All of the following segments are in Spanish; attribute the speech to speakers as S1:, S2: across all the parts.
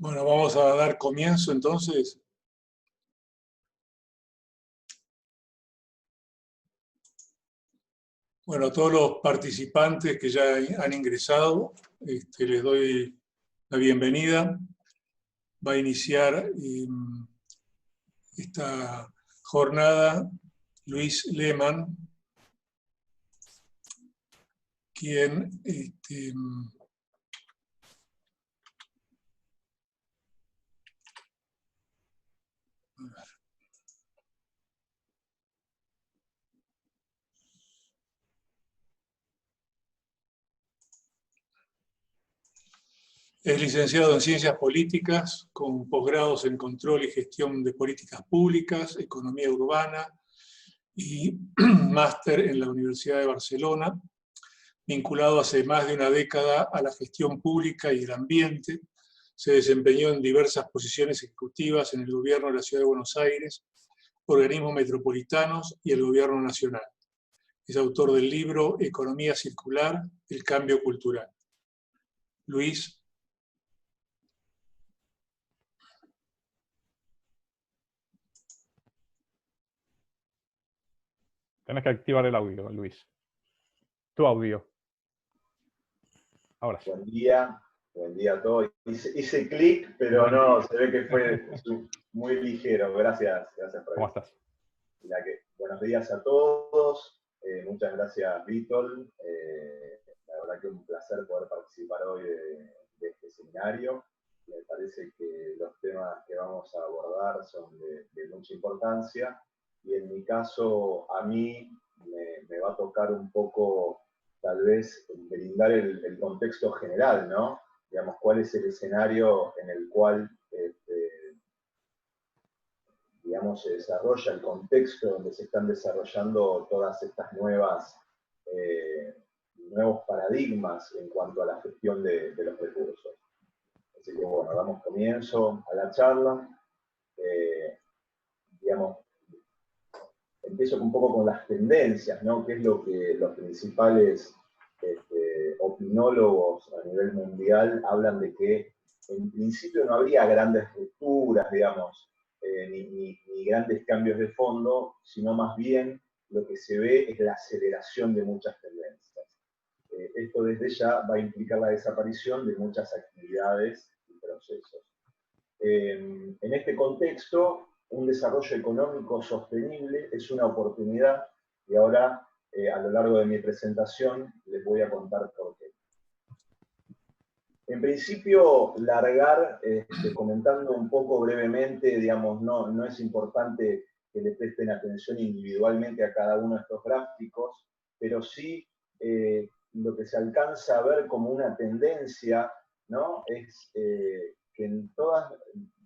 S1: Bueno, vamos a dar comienzo entonces. Bueno, a todos los participantes que ya han ingresado, les doy la bienvenida. Va a iniciar esta jornada Luis Lehmann, quien es licenciado en Ciencias Políticas, con posgrados en Control y Gestión de Políticas Públicas, Economía Urbana y máster en la Universidad de Barcelona, vinculado hace más de una década a la gestión pública y el ambiente. Se desempeñó en diversas posiciones ejecutivas en el gobierno de la Ciudad de Buenos Aires, organismos metropolitanos y el gobierno nacional. Es autor del libro Economía Circular, el cambio cultural. Luis.
S2: Tienes que activar el audio, Luis. Tu audio. Ahora sí.
S3: Buen día a todos. Hice clic, pero no, se ve que fue muy ligero. Gracias por
S2: ¿Cómo estás?
S3: Buenos días a todos. Muchas gracias, Víctor. La verdad que un placer poder participar hoy de este seminario. Me parece que los temas que vamos a abordar son de mucha importancia. Y en mi caso, a mí me va a tocar un poco, tal vez, brindar el contexto general, ¿no? Digamos, cuál es el escenario en el cual, digamos, se desarrolla el contexto donde se están desarrollando todas estas nuevos paradigmas en cuanto a la gestión de los recursos. Así que, bueno, damos comienzo a la charla. Digamos, empiezo un poco con las tendencias, ¿no? ¿Qué es lo que los principales opinólogos a nivel mundial hablan de que en principio no habría grandes rupturas, digamos, ni grandes cambios de fondo, sino más bien lo que se ve es la aceleración de muchas tendencias. Esto desde ya va a implicar la desaparición de muchas actividades y procesos. En este contexto, un desarrollo económico sostenible es una oportunidad y ahora, a lo largo de mi presentación, les voy a contar por qué. En principio, comentando un poco brevemente, digamos, no es importante que le presten atención individualmente a cada uno de estos gráficos, pero sí lo que se alcanza a ver como una tendencia, ¿no? Es que en todas,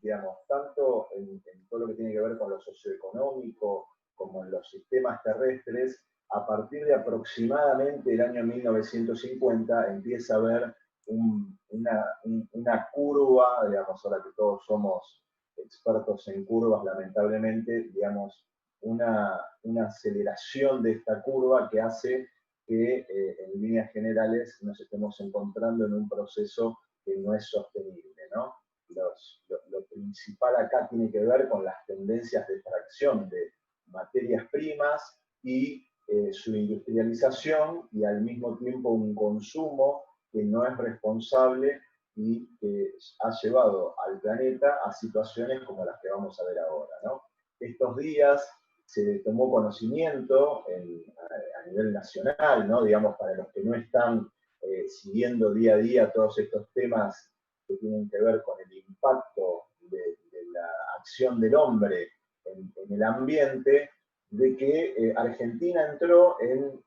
S3: digamos, tanto en todo lo que tiene que ver con lo socioeconómico como en los sistemas terrestres, a partir de aproximadamente el año 1950 empieza a haber una curva, digamos, ahora que todos somos expertos en curvas, lamentablemente, digamos, una aceleración de esta curva que hace que en líneas generales nos estemos encontrando en un proceso que no es sostenible, ¿no? Lo principal acá tiene que ver con las tendencias de extracción de materias primas y su industrialización y al mismo tiempo un consumo que no es responsable y que ha llevado al planeta a situaciones como las que vamos a ver ahora, ¿no? Estos días se tomó conocimiento a nivel nacional, ¿no? Digamos, para los que no están siguiendo día a día todos estos temas que tienen que ver con el impacto de la acción del hombre en el ambiente, de que Argentina entró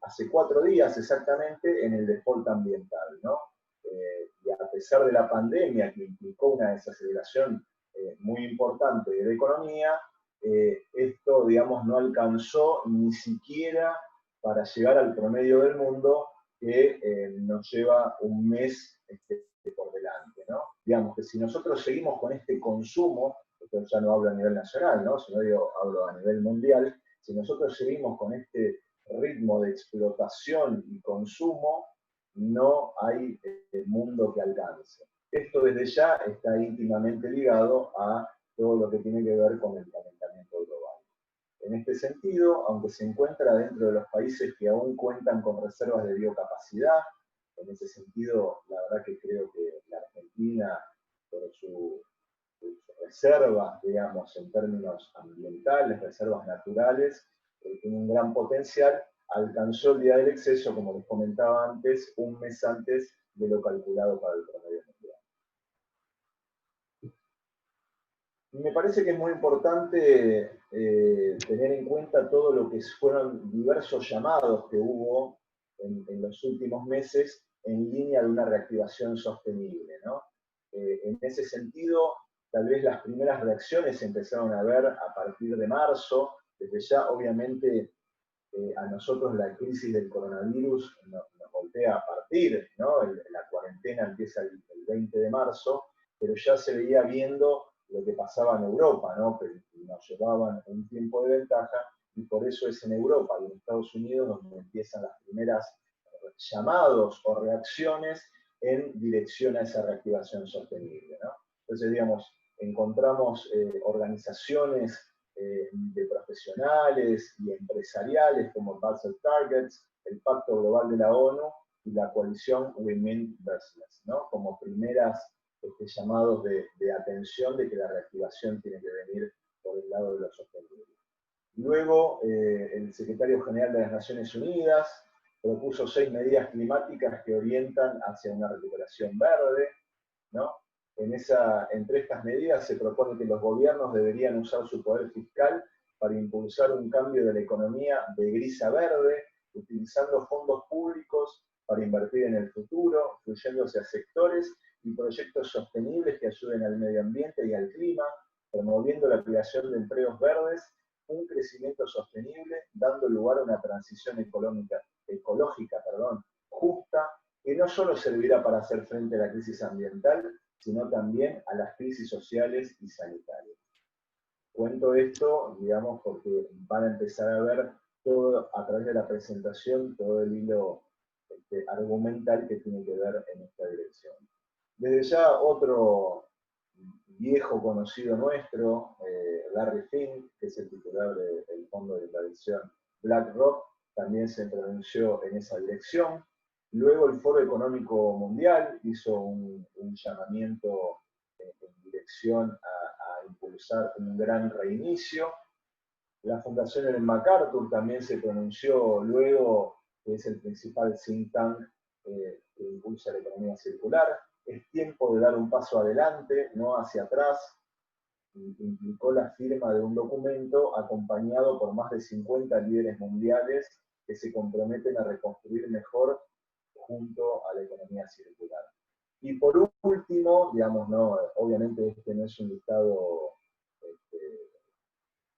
S3: hace 4 días exactamente en el default ambiental, ¿no? Y a pesar de la pandemia que implicó una desaceleración muy importante de la economía, esto, digamos, no alcanzó ni siquiera para llegar al promedio del mundo que nos lleva un mes por delante, ¿no? Digamos que si nosotros seguimos con este consumo, esto ya no hablo a nivel nacional, ¿no? Sino hablo a nivel mundial, si nosotros seguimos con este ritmo de explotación y consumo, no hay mundo que alcance. Esto desde ya está íntimamente ligado a todo lo que tiene que ver con el calentamiento global. En este sentido, aunque se encuentra dentro de los países que aún cuentan con reservas de biocapacidad, en ese sentido, la verdad que creo que la Argentina, por sus reservas, digamos, en términos ambientales, reservas naturales, tiene un gran potencial, alcanzó el día del exceso, como les comentaba antes, un mes antes de lo calculado para el promedio mundial. Me parece que es muy importante tener en cuenta todo lo que fueron diversos llamados que hubo en los últimos meses en línea de una reactivación sostenible, ¿no? En ese sentido, tal vez las primeras reacciones se empezaron a ver a partir de marzo. Desde ya, obviamente, a nosotros la crisis del coronavirus nos golpea a partir, ¿no? La cuarentena empieza el 20 de marzo, pero ya se veía viendo lo que pasaba en Europa, ¿no? Que nos llevaban un tiempo de ventaja, y por eso es en Europa y en Estados Unidos donde empiezan las primeras llamados o reacciones en dirección a esa reactivación sostenible, ¿no? Entonces, digamos, encontramos organizaciones de profesionales y empresariales como Basel Targets, el Pacto Global de la ONU y la coalición Women Business, ¿no? Como primeras llamados de atención de que la reactivación tiene que venir por el lado de lo sostenible. Luego, el secretario general de las Naciones Unidas propuso 6 medidas climáticas que orientan hacia una recuperación verde, ¿no? Entre estas medidas se propone que los gobiernos deberían usar su poder fiscal para impulsar un cambio de la economía de gris a verde, utilizando fondos públicos para invertir en el futuro, fluyéndose a sectores y proyectos sostenibles que ayuden al medio ambiente y al clima, promoviendo la creación de empleos verdes, un crecimiento sostenible, dando lugar a una transición ecológica, justa, que no solo servirá para hacer frente a la crisis ambiental, sino también a las crisis sociales y sanitarias. Cuento esto, digamos, porque van a empezar a ver todo, a través de la presentación, todo el hilo argumental que tiene que ver en esta dirección. Desde ya otro viejo conocido nuestro, Larry Fink, que es el titular del fondo de inversión BlackRock, también se pronunció en esa dirección. Luego el Foro Económico Mundial hizo un llamamiento en dirección a impulsar un gran reinicio. La Fundación Ellen MacArthur también se pronunció luego, que es el principal think tank que impulsa la economía circular. Es tiempo de dar un paso adelante, no hacia atrás. Implicó la firma de un documento acompañado por más de 50 líderes mundiales que se comprometen a reconstruir mejor junto a la economía circular. Y por último, digamos, no, obviamente este no es un listado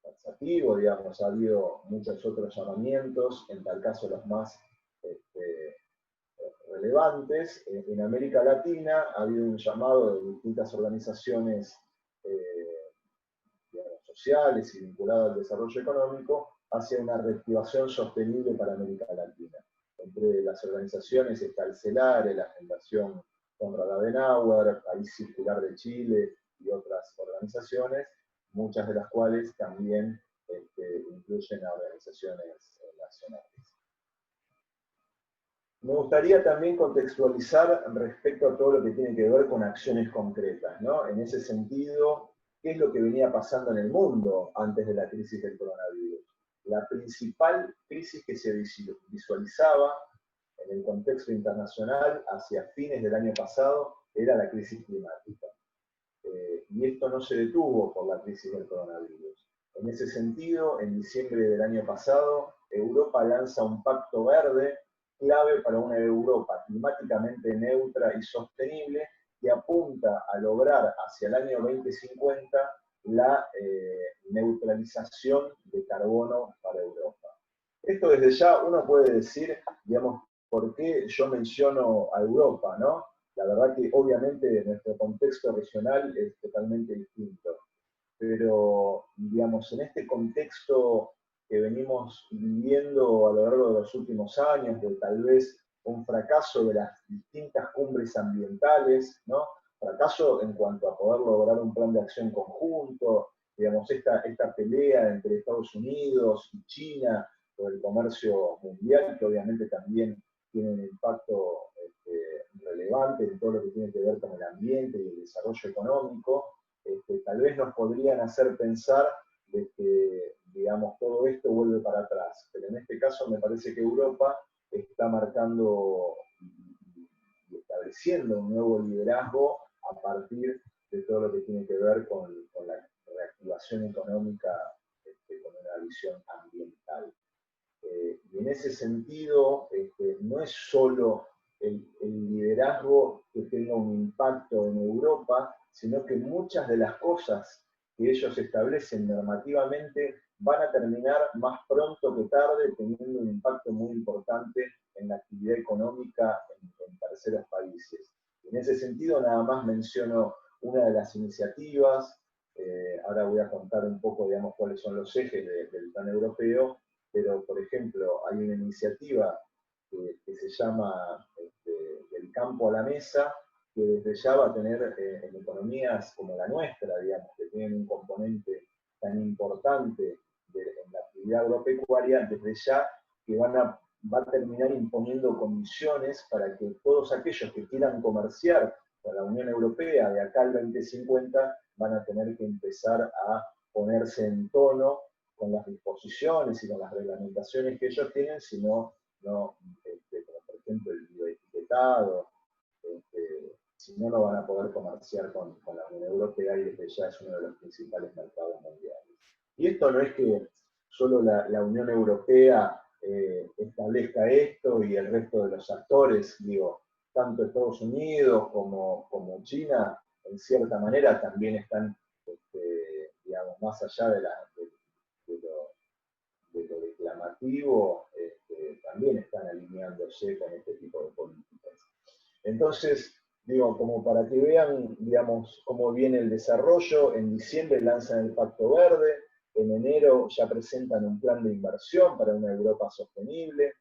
S3: taxativo, digamos, ha habido muchos otros llamamientos, en tal caso los más relevantes. En América Latina ha habido un llamado de distintas organizaciones sociales y vinculadas al desarrollo económico hacia una reactivación sostenible para América Latina. Entre las organizaciones está el CELARE, la Fundación Konrad Adenauer, País Circular de Chile y otras organizaciones, muchas de las cuales también incluyen a organizaciones nacionales. Me gustaría también contextualizar respecto a todo lo que tiene que ver con acciones concretas, ¿no? En ese sentido, ¿qué es lo que venía pasando en el mundo antes de la crisis del coronavirus? La principal crisis que se visualizaba en el contexto internacional hacia fines del año pasado era la crisis climática. Y esto no se detuvo por la crisis del coronavirus. En ese sentido, en diciembre del año pasado, Europa lanza un pacto verde clave para una Europa climáticamente neutra y sostenible que apunta a lograr hacia el año 2050 la neutralización de carbono para Europa. Esto desde ya uno puede decir, digamos, ¿por qué yo menciono a Europa, no? La verdad que obviamente nuestro contexto regional es totalmente distinto, pero digamos, en este contexto que venimos viviendo a lo largo de los últimos años, de tal vez un fracaso de las distintas cumbres ambientales, ¿no? fracaso en cuanto a poder lograr un plan de acción conjunto, digamos, esta pelea entre Estados Unidos y China por el comercio mundial, que obviamente también tiene un impacto relevante en todo lo que tiene que ver con el ambiente y el desarrollo económico, tal vez nos podrían hacer pensar de que, digamos, todo esto vuelve para atrás. Pero en este caso me parece que Europa está marcando y estableciendo un nuevo liderazgo a partir de todo lo que tiene que ver con la reactivación económica con una visión ambiental. Y en ese sentido, no es solo el liderazgo que tenga un impacto en Europa, sino que muchas de las cosas que ellos establecen normativamente van a terminar más pronto que tarde teniendo un impacto muy importante en la actividad económica en terceros países. En ese sentido, nada más menciono una de las iniciativas, ahora voy a contar un poco, digamos, cuáles son los ejes del plan europeo, pero, por ejemplo, hay una iniciativa que se llama Del campo a la mesa, que desde ya va a tener en economías como la nuestra, digamos, que tienen un componente tan importante en la actividad agropecuaria, desde ya que va a terminar imponiendo condiciones para que todos aquellos que quieran comerciar con la Unión Europea de acá al 2050 van a tener que empezar a ponerse en tono con las disposiciones y con las reglamentaciones que ellos tienen, sino como por ejemplo el bioetiquetado, si no, no van a poder comerciar con la Unión Europea y desde ya es uno de los principales mercados mundiales. Y esto no es que solo la Unión Europea establezca esto y el resto de los actores, digo, tanto Estados Unidos como China, en cierta manera también están, digamos, más allá de lo declamativo, también están alineándose con este tipo de políticas. Entonces, digo, como para que vean, digamos, cómo viene el desarrollo, en diciembre lanzan el Pacto Verde, en enero ya presentan un plan de inversión para una Europa sostenible,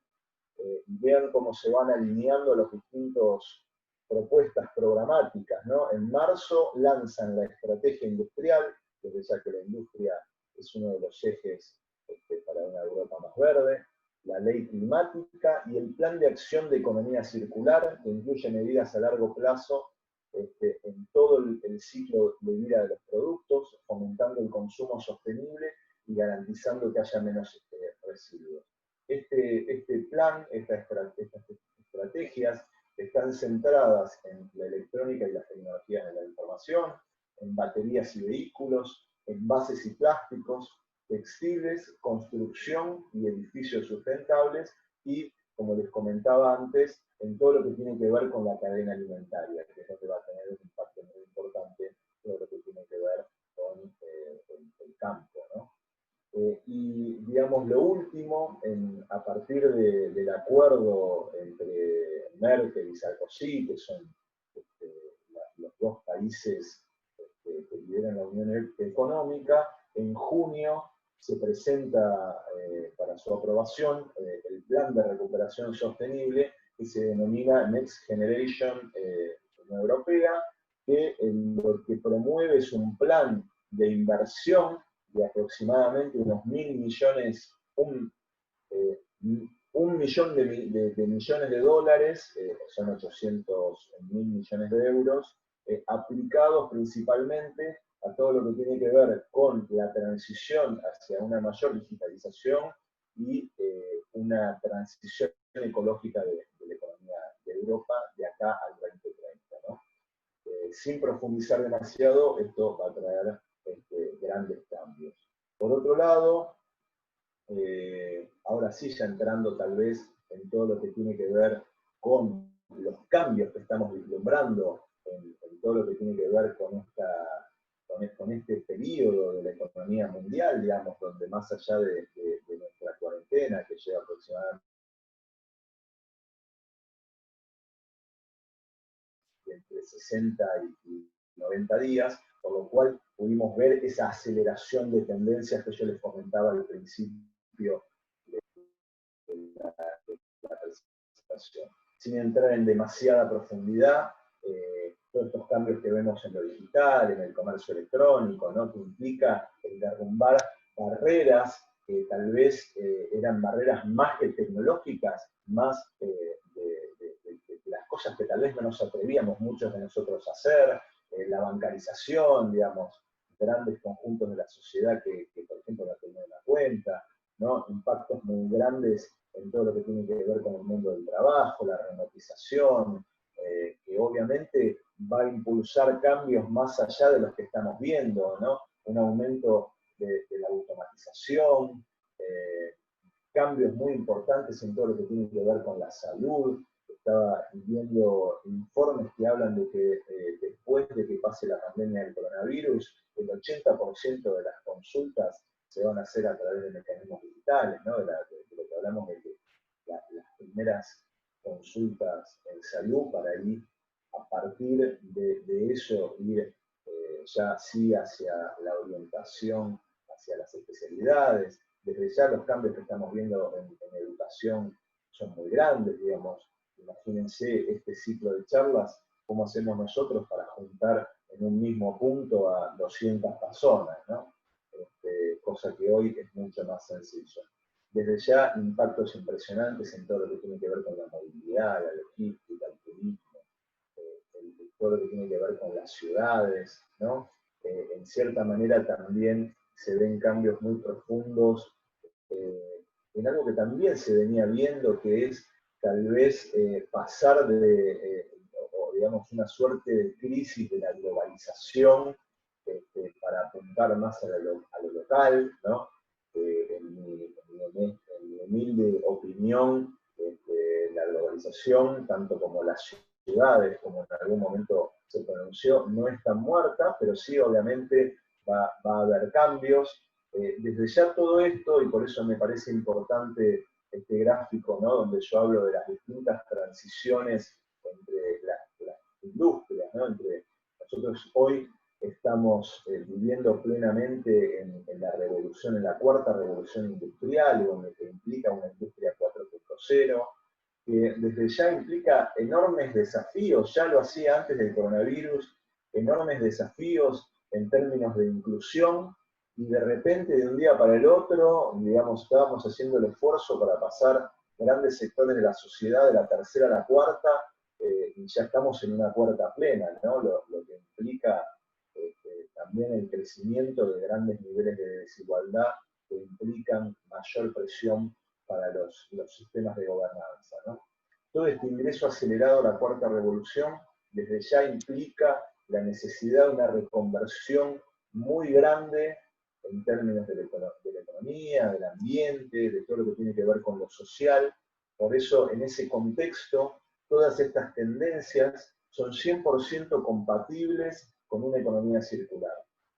S3: vean cómo se van alineando las distintas propuestas programáticas, ¿no? En marzo lanzan la estrategia industrial, desde ya que la industria es uno de los ejes para una Europa más verde, la ley climática y el plan de acción de economía circular, que incluye medidas a largo plazo en todo el ciclo de vida de los productos, fomentando el consumo sostenible y garantizando que haya menos residuos. Este plan, estas estrategias, están centradas en la electrónica y las tecnologías de la información, en baterías y vehículos, envases y plásticos, textiles, construcción y edificios sustentables y, como les comentaba antes, en todo lo que tiene que ver con la cadena alimentaria, que es lo que va a tener un impacto muy importante, todo lo que tiene que ver con el campo, ¿no? Y, digamos, lo último, a partir del acuerdo entre Merkel y Sarkozy, que son los dos países que lideran la Unión Económica, en junio se presenta para su aprobación el Plan de Recuperación Sostenible, que se denomina Next Generation Unión Europea, que lo que promueve es un plan de inversión de aproximadamente unos 1.000 millones, un millón de millones de dólares, son 800.000 millones de euros, aplicados principalmente a todo lo que tiene que ver con la transición hacia una mayor digitalización y una transición ecológica de la economía de Europa de acá al 2030, ¿no? Sin profundizar demasiado, esto va a traer grandes cambios. Por otro lado, ahora sí ya entrando tal vez en todo lo que tiene que ver con los cambios que estamos vislumbrando, en todo lo que tiene que ver con este periodo de la economía mundial, digamos, donde más allá de nuestra cuarentena, que lleva aproximadamente entre 60 y 90 días, por lo cual pudimos ver esa aceleración de tendencias que yo les comentaba al principio de la presentación. Sin entrar en demasiada profundidad, todos estos cambios que vemos en lo digital, en el comercio electrónico, ¿no? Que implica el derrumbar barreras que tal vez eran barreras más que tecnológicas, más de las cosas que tal vez no nos atrevíamos muchos de nosotros a hacer, la bancarización, digamos, grandes conjuntos de la sociedad que por ejemplo, no tenían en cuenta, ¿no? Impactos muy grandes en todo lo que tiene que ver con el mundo del trabajo, la remotización, que obviamente va a impulsar cambios más allá de los que estamos viendo, ¿no? Un aumento de la automatización, cambios muy importantes en todo lo que tiene que ver con la salud. Estaba viendo informes que hablan de que después de que pase la pandemia del coronavirus, el 80% de las consultas se van a hacer a través de mecanismos digitales, ¿no? De lo que hablamos de que las primeras consultas en salud para ir a partir de eso, ir ya sí hacia la orientación, hacia las especialidades. Desde ya los cambios que estamos viendo en educación son muy grandes, digamos. Imagínense este ciclo de charlas, cómo hacemos nosotros para juntar en un mismo punto a 200 personas, ¿no? Cosa que hoy es mucho más sencillo. Desde ya, impactos impresionantes en todo lo que tiene que ver con la movilidad, la logística, el turismo, todo lo que tiene que ver con las ciudades, ¿no? En cierta manera también se ven cambios muy profundos en algo que también se venía viendo, que es tal vez pasar digamos, una suerte de crisis de la globalización para apuntar más a lo local, ¿no? En mi humilde opinión, la globalización, tanto como las ciudades, como en algún momento se pronunció, no está muerta, pero sí obviamente va a haber cambios. Desde ya todo esto, y por eso me parece importante este gráfico, ¿no? Donde yo hablo de las distintas transiciones entre las industrias, ¿no? Nosotros hoy estamos viviendo plenamente en la revolución, en la cuarta revolución industrial, donde que implica una industria 4.0, que desde ya implica enormes desafíos, ya lo hacía antes del coronavirus, enormes desafíos en términos de inclusión, y de repente de un día para el otro, digamos, estábamos haciendo el esfuerzo para pasar grandes sectores de la sociedad de la tercera a la cuarta, y ya estamos en una cuarta plena, ¿no? Lo que implica también el crecimiento de grandes niveles de desigualdad que implican mayor presión para los sistemas de gobernanza, ¿no? Todo este ingreso acelerado a la cuarta revolución desde ya implica la necesidad de una reconversión muy grande en términos de la economía, del ambiente, de todo lo que tiene que ver con lo social. Por eso, en ese contexto, todas estas tendencias son 100% compatibles con una economía circular.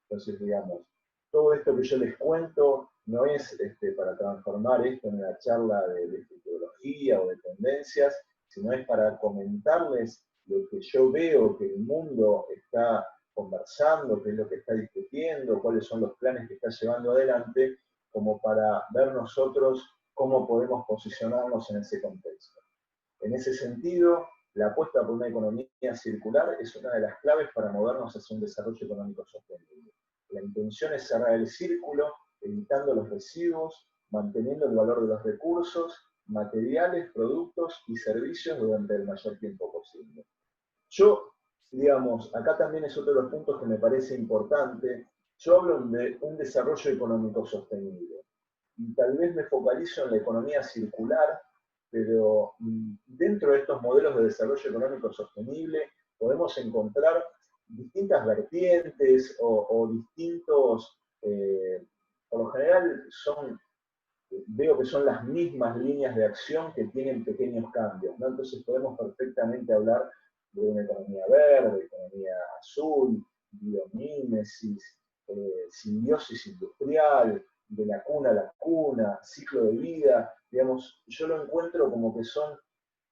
S3: Entonces, digamos, todo esto que yo les cuento no es para transformar esto en una charla de futurología o de tendencias, sino es para comentarles lo que yo veo que el mundo está conversando, qué es lo que está discutiendo, cuáles son los planes que está llevando adelante, como para ver nosotros cómo podemos posicionarnos en ese contexto. En ese sentido, la apuesta por una economía circular es una de las claves para movernos hacia un desarrollo económico sostenible. La intención es cerrar el círculo, evitando los residuos, manteniendo el valor de los recursos, materiales, productos y servicios durante el mayor tiempo posible. Yo, digamos, acá también es otro de los puntos que me parece importante. Yo hablo de un desarrollo económico sostenible. Y tal vez me focalizo en la economía circular, pero dentro de estos modelos de desarrollo económico sostenible podemos encontrar distintas vertientes o distintos, por lo general veo que son las mismas líneas de acción que tienen pequeños cambios, ¿no? Entonces podemos perfectamente hablar de una economía verde, economía azul, biomímesis, simbiosis industrial, de la cuna a la cuna, ciclo de vida, digamos, yo lo encuentro como que son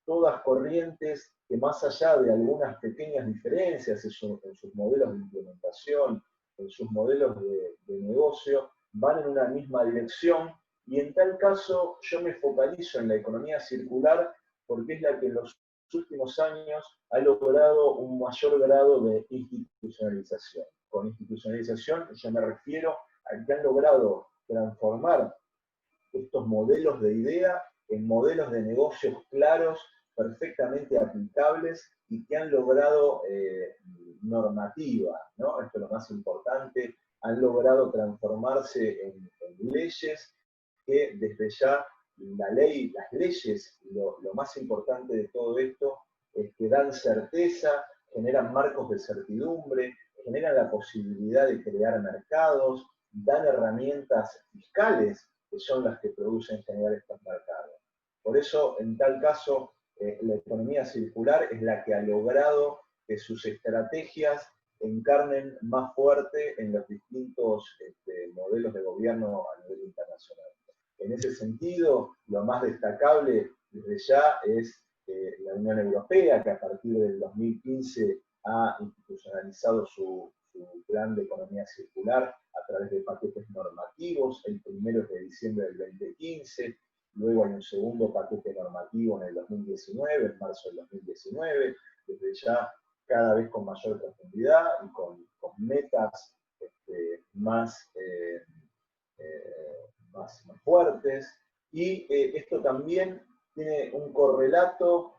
S3: todas corrientes que más allá de algunas pequeñas diferencias en sus modelos de implementación, en sus modelos de negocio, van en una misma dirección, y en tal caso yo me focalizo en la economía circular porque es la que los últimos años ha logrado un mayor grado de institucionalización. Con institucionalización yo me refiero a que han logrado transformar estos modelos de idea en modelos de negocios claros, perfectamente aplicables y que han logrado normativa, ¿no? Esto es lo más importante, han logrado transformarse en leyes que desde ya las leyes, lo más importante de todo esto es que dan certeza, generan marcos de certidumbre, generan la posibilidad de crear mercados, dan herramientas fiscales que son las que producen generar estos mercados. Por eso, en tal caso, la economía circular es la que ha logrado que sus estrategias encarnen más fuerte en los distintos modelos de gobierno a nivel internacional. En ese sentido, lo más destacable desde ya es la Unión Europea, que a partir del 2015 ha institucionalizado su plan de economía circular a través de paquetes normativos. El primero es de diciembre del 2015, luego hay un segundo paquete normativo en el 2019, en marzo del 2019, desde ya cada vez con mayor profundidad y con metas más fuertes. Y esto también tiene un correlato,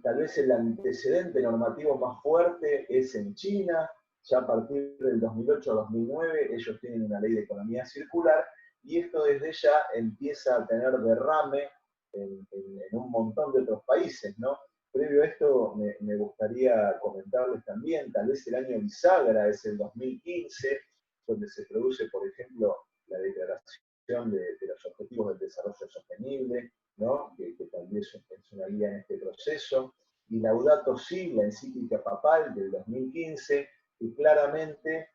S3: tal vez el antecedente normativo más fuerte es en China. Ya a partir del 2008-2009 ellos tienen una ley de economía circular y esto desde ya empieza a tener derrame en un montón de otros países, ¿no? Previo a esto me gustaría comentarles también, tal vez el año bisagra es el 2015, donde se produce, por ejemplo, la declaración de los Objetivos del Desarrollo Sostenible, ¿no? que también es una guía en este proceso, y Laudato Si, la encíclica papal del 2015, que claramente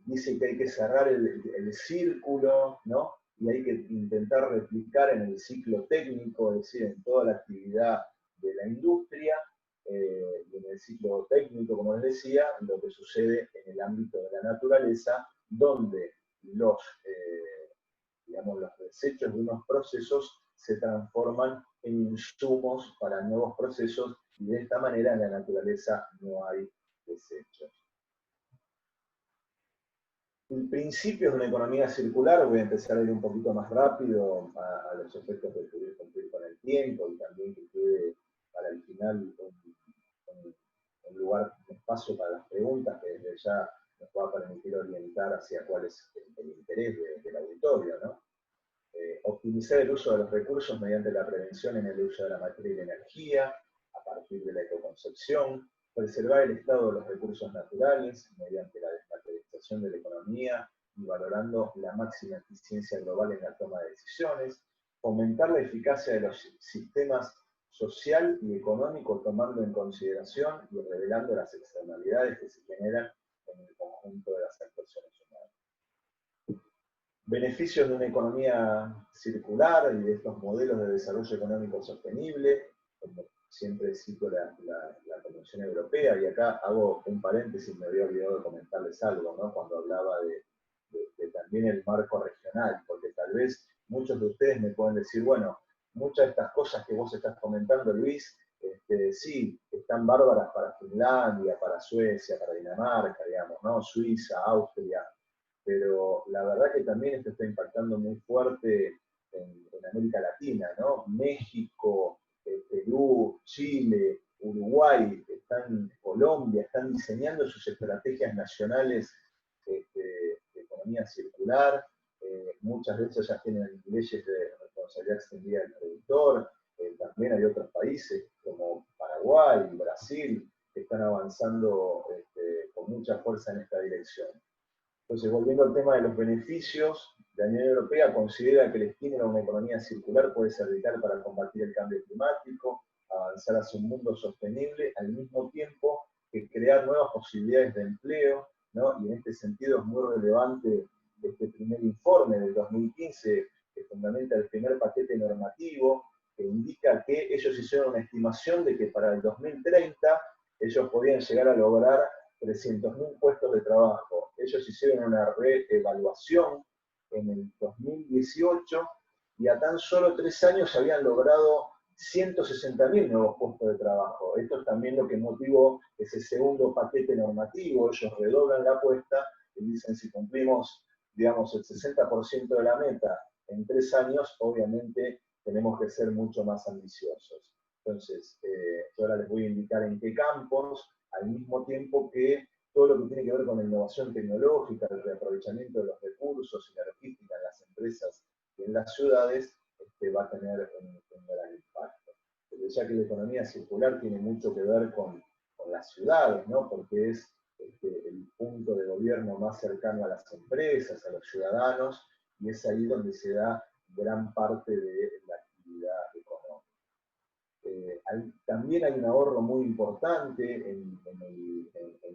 S3: dice que hay que cerrar el círculo, ¿no? Y hay que intentar replicar en el ciclo técnico, es decir, en toda la actividad de la industria, y en el ciclo técnico, como les decía, lo que sucede en el ámbito de la naturaleza, donde los desechos de unos procesos se transforman en insumos para nuevos procesos y de esta manera en la naturaleza no hay desechos. El principio de una economía circular, voy a empezar a ir un poquito más rápido a los efectos de poder cumplir con el tiempo y también que quede para el final un lugar, un espacio para las preguntas que desde ya nos va a permitir orientar hacia cuál es el interés del auditorio, ¿no? Optimizar el uso de los recursos mediante la prevención en el uso de la materia y la energía, a partir de la ecoconcepción, preservar el estado de los recursos naturales mediante la desmaterialización de la economía y valorando la máxima eficiencia global en la toma de decisiones, fomentar la eficacia de los sistemas social y económico tomando en consideración y revelando las externalidades que se generan en el conjunto de las actuaciones humanas. Beneficios de una economía circular y de estos modelos de desarrollo económico sostenible, como siempre cito la Convención Europea, y acá hago un paréntesis, me había olvidado de comentarles algo, ¿no? Cuando hablaba de también el marco regional, porque tal vez muchos de ustedes me pueden decir, bueno, muchas de estas cosas que vos estás comentando, Luis, sí, están bárbaras para Finlandia, para Suecia, para Dinamarca, digamos, ¿no? Suiza, Austria, pero la verdad que también esto está impactando muy fuerte en América Latina, ¿no? México, Perú, Chile, Uruguay, Colombia, están diseñando sus estrategias nacionales de economía circular, muchas de ellas ya tienen leyes de responsabilidad extendida del productor, también hay otros países como Paraguay y Brasil que están avanzando con mucha fuerza en esta dirección. Entonces, volviendo al tema de los beneficios, la Unión Europea considera que el estímulo a una economía circular puede ser vital para combatir el cambio climático, avanzar hacia un mundo sostenible, al mismo tiempo que crear nuevas posibilidades de empleo, ¿no? Y en este sentido es muy relevante este primer informe del 2015, que fundamenta el primer paquete normativo, que indica que ellos hicieron una estimación de que para el 2030 ellos podían llegar a lograr 300.000 puestos de trabajo. Ellos hicieron una reevaluación en el 2018 y a tan solo 3 años habían logrado 160.000 nuevos puestos de trabajo. Esto es también lo que motivó ese segundo paquete normativo. Ellos redoblan la apuesta y dicen, si cumplimos, digamos, el 60% de la meta en 3 años, obviamente tenemos que ser mucho más ambiciosos. Entonces, yo ahora les voy a indicar en qué campos, al mismo tiempo que todo lo que tiene que ver con la innovación tecnológica, el reaprovechamiento de los recursos y la logística en las empresas y en las ciudades, va a tener un gran impacto. Ya que la economía circular tiene mucho que ver con las ciudades, ¿no? Porque es el punto de gobierno más cercano a las empresas, a los ciudadanos, y es ahí donde se da gran parte de la actividad económica. También hay un ahorro muy importante en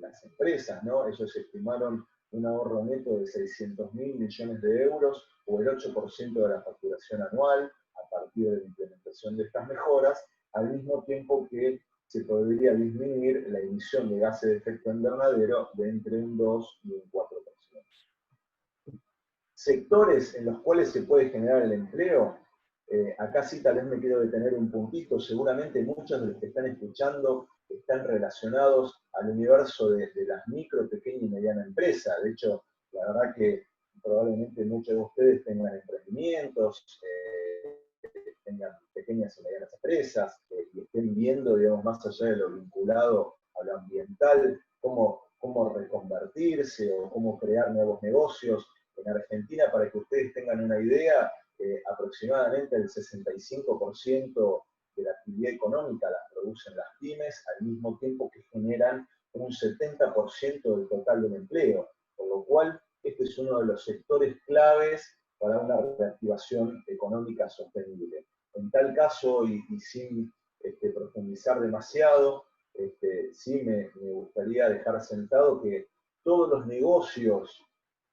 S3: las empresas, ¿no? Ellos estimaron un ahorro neto de 600.000 millones de euros, o el 8% de la facturación anual, a partir de la implementación de estas mejoras, al mismo tiempo que se podría disminuir la emisión de gases de efecto invernadero de entre un 2 y un 4%. Sectores en los cuales se puede generar el empleo, acá sí tal vez me quiero detener un puntito. Seguramente muchos de los que están escuchando están relacionados al universo de las micro, pequeña y mediana empresa. De hecho, la verdad que probablemente muchos de ustedes tengan emprendimientos, tengan pequeñas y medianas empresas, y estén viendo, digamos, más allá de lo vinculado a lo ambiental, cómo reconvertirse o cómo crear nuevos negocios. En Argentina, para que ustedes tengan una idea, aproximadamente el 65% de la actividad económica la producen las pymes, al mismo tiempo que generan un 70% del total del empleo, por lo cual este es uno de los sectores claves para una reactivación económica sostenible. En tal caso, y sin profundizar demasiado, sí me gustaría dejar sentado que todos los negocios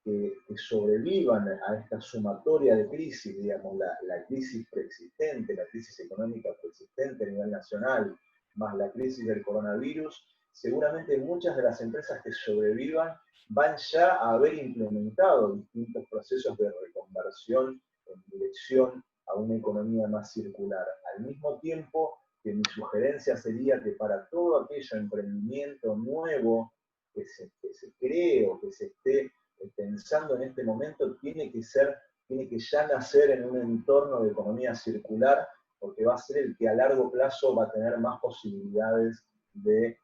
S3: que sobrevivan a esta sumatoria de crisis, digamos, la crisis preexistente, la crisis económica preexistente a nivel nacional, más la crisis del coronavirus, seguramente muchas de las empresas que sobrevivan van ya a haber implementado distintos procesos de reconversión en dirección a una economía más circular. Al mismo tiempo que mi sugerencia sería que para todo aquello emprendimiento nuevo que se cree o que se esté pensando en este momento, tiene que ya nacer en un entorno de economía circular, porque va a ser el que a largo plazo va a tener más posibilidades de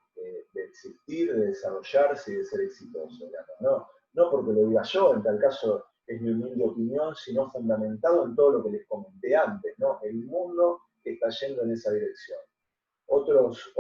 S3: existir, de desarrollarse y de ser exitoso. Digamos, no porque lo diga yo, en tal caso es mi humilde opinión, sino fundamentado en todo lo que les comenté antes, ¿no? El mundo está yendo en esa dirección. Otros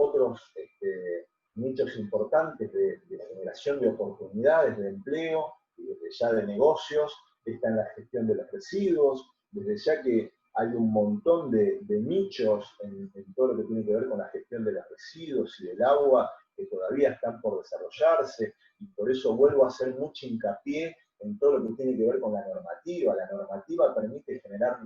S3: nichos importantes de generación de oportunidades de empleo y desde ya de negocios está en la gestión de los residuos, desde ya que hay un montón de nichos en todo lo que tiene que ver con la gestión de los residuos y del agua que todavía están por desarrollarse, y por eso vuelvo a hacer mucho hincapié en todo lo que tiene que ver con la normativa. La normativa permite generar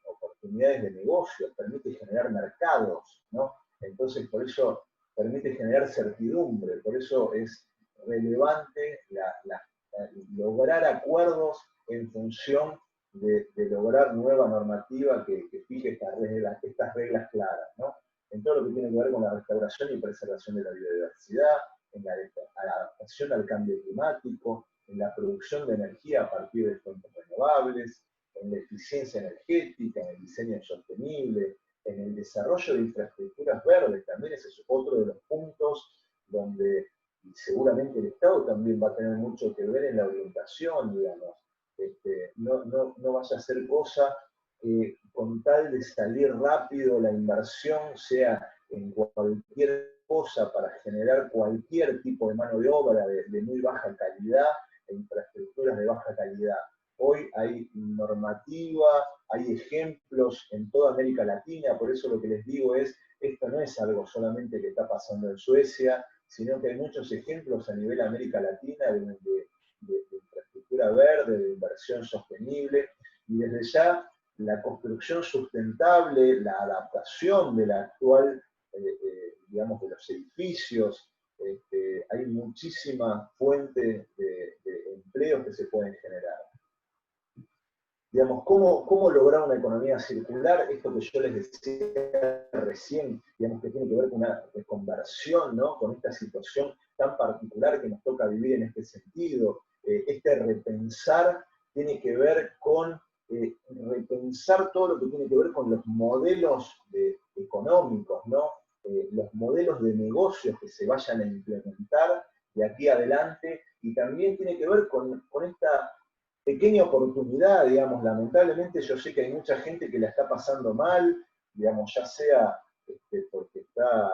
S3: oportunidades de negocio, permite generar mercados, ¿no? Entonces, por eso permite generar certidumbre, por eso es relevante lograr acuerdos en función de lograr nueva normativa que fije estas reglas claras, ¿no? En todo lo que tiene que ver con la restauración y preservación de la biodiversidad, en la adaptación al cambio climático, en la producción de energía a partir de fuentes renovables, en la eficiencia energética, en el diseño sostenible, en el desarrollo de infraestructuras verdes. También ese es otro de los puntos donde seguramente el Estado también va a tener mucho que ver en la orientación, digamos. No vaya a ser cosa que con tal de salir rápido la inversión sea en cualquier cosa para generar cualquier tipo de mano de obra de muy baja calidad e infraestructuras de baja calidad. Hoy hay normativa, hay ejemplos en toda América Latina, por eso lo que les digo es, esto no es algo solamente que está pasando en Suecia, sino que hay muchos ejemplos a nivel América Latina de infraestructura verde, de inversión sostenible, y desde ya la construcción sustentable, la adaptación de la actual, digamos, de los edificios, hay muchísima fuente de empleos que se pueden generar. digamos, cómo lograr una economía circular, esto que yo les decía recién, digamos, que tiene que ver con una reconversión, ¿no? Con esta situación tan particular que nos toca vivir en este sentido. Este repensar tiene que ver con repensar todo lo que tiene que ver con los modelos económicos, ¿no? Los modelos de negocios que se vayan a implementar de aquí adelante, y también tiene que ver con esta pequeña oportunidad, digamos. Lamentablemente yo sé que hay mucha gente que la está pasando mal, digamos, ya sea porque está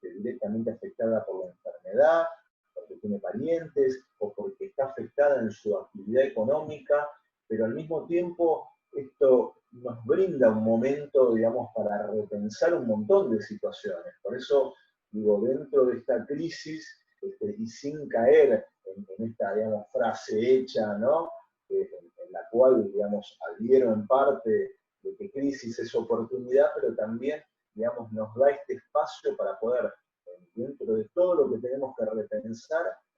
S3: directamente afectada por la enfermedad, porque tiene parientes, o porque está afectada en su actividad económica, pero al mismo tiempo esto nos brinda un momento, digamos, para repensar un montón de situaciones. Por eso, digo, dentro de esta crisis, y sin caer en esta, digamos, frase hecha, ¿no? En la cual, digamos, adhiero en parte de que crisis es oportunidad, pero también, digamos, nos da este espacio para poder, dentro de todo lo que tenemos que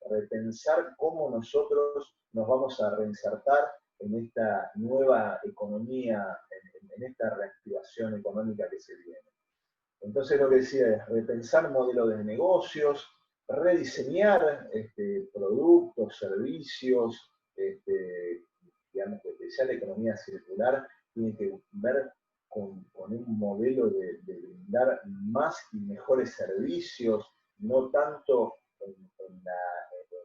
S3: repensar cómo nosotros nos vamos a reinsertar en esta nueva economía, en esta reactivación económica que se viene. Entonces lo que decía es repensar modelos de negocios, rediseñar productos, servicios, digamos, que ya la economía circular tiene que ver con un modelo de brindar más y mejores servicios, no tanto en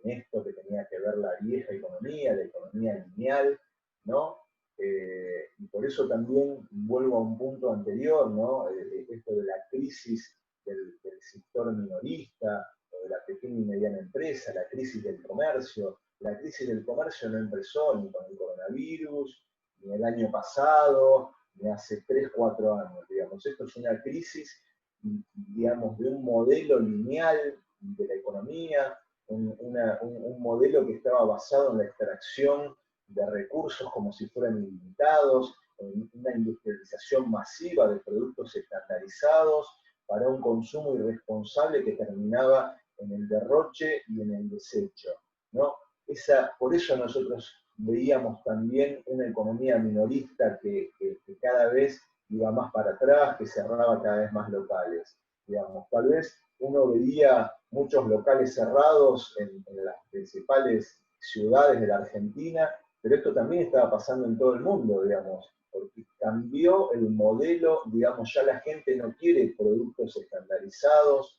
S3: esto que tenía que ver la vieja economía, la economía lineal, ¿no? Y por eso también vuelvo a un punto anterior, ¿no? Esto de la crisis del sector minorista, o de la pequeña y mediana empresa, la crisis del comercio. La crisis del comercio no empezó ni con el coronavirus, ni el año pasado, ni hace 3, 4 años, digamos. Esto es una crisis, digamos, de un modelo lineal de la economía, un modelo que estaba basado en la extracción de recursos como si fueran ilimitados, en una industrialización masiva de productos estandarizados para un consumo irresponsable que terminaba en el derroche y en el desecho, ¿no? Por eso nosotros veíamos también una economía minorista que cada vez iba más para atrás, que cerraba cada vez más locales. Digamos, tal vez uno veía muchos locales cerrados en las principales ciudades de la Argentina, pero esto también estaba pasando en todo el mundo, digamos, porque cambió el modelo, digamos, ya la gente no quiere productos estandarizados,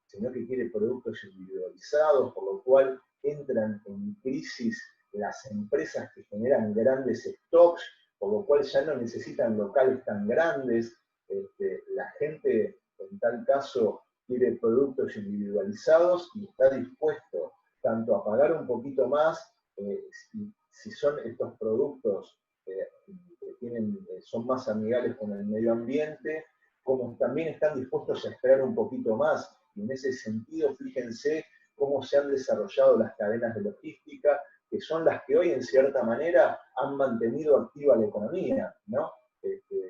S3: sino que quiere productos individualizados, por lo cual entran en crisis las empresas que generan grandes stocks, por lo cual ya no necesitan locales tan grandes. La gente, en tal caso, quiere productos individualizados y está dispuesto tanto a pagar un poquito más, si son estos productos que son más amigables con el medio ambiente, como también están dispuestos a esperar un poquito más. Y en ese sentido, fíjense cómo se han desarrollado las cadenas de logística, que son las que hoy, en cierta manera, han mantenido activa la economía, ¿no?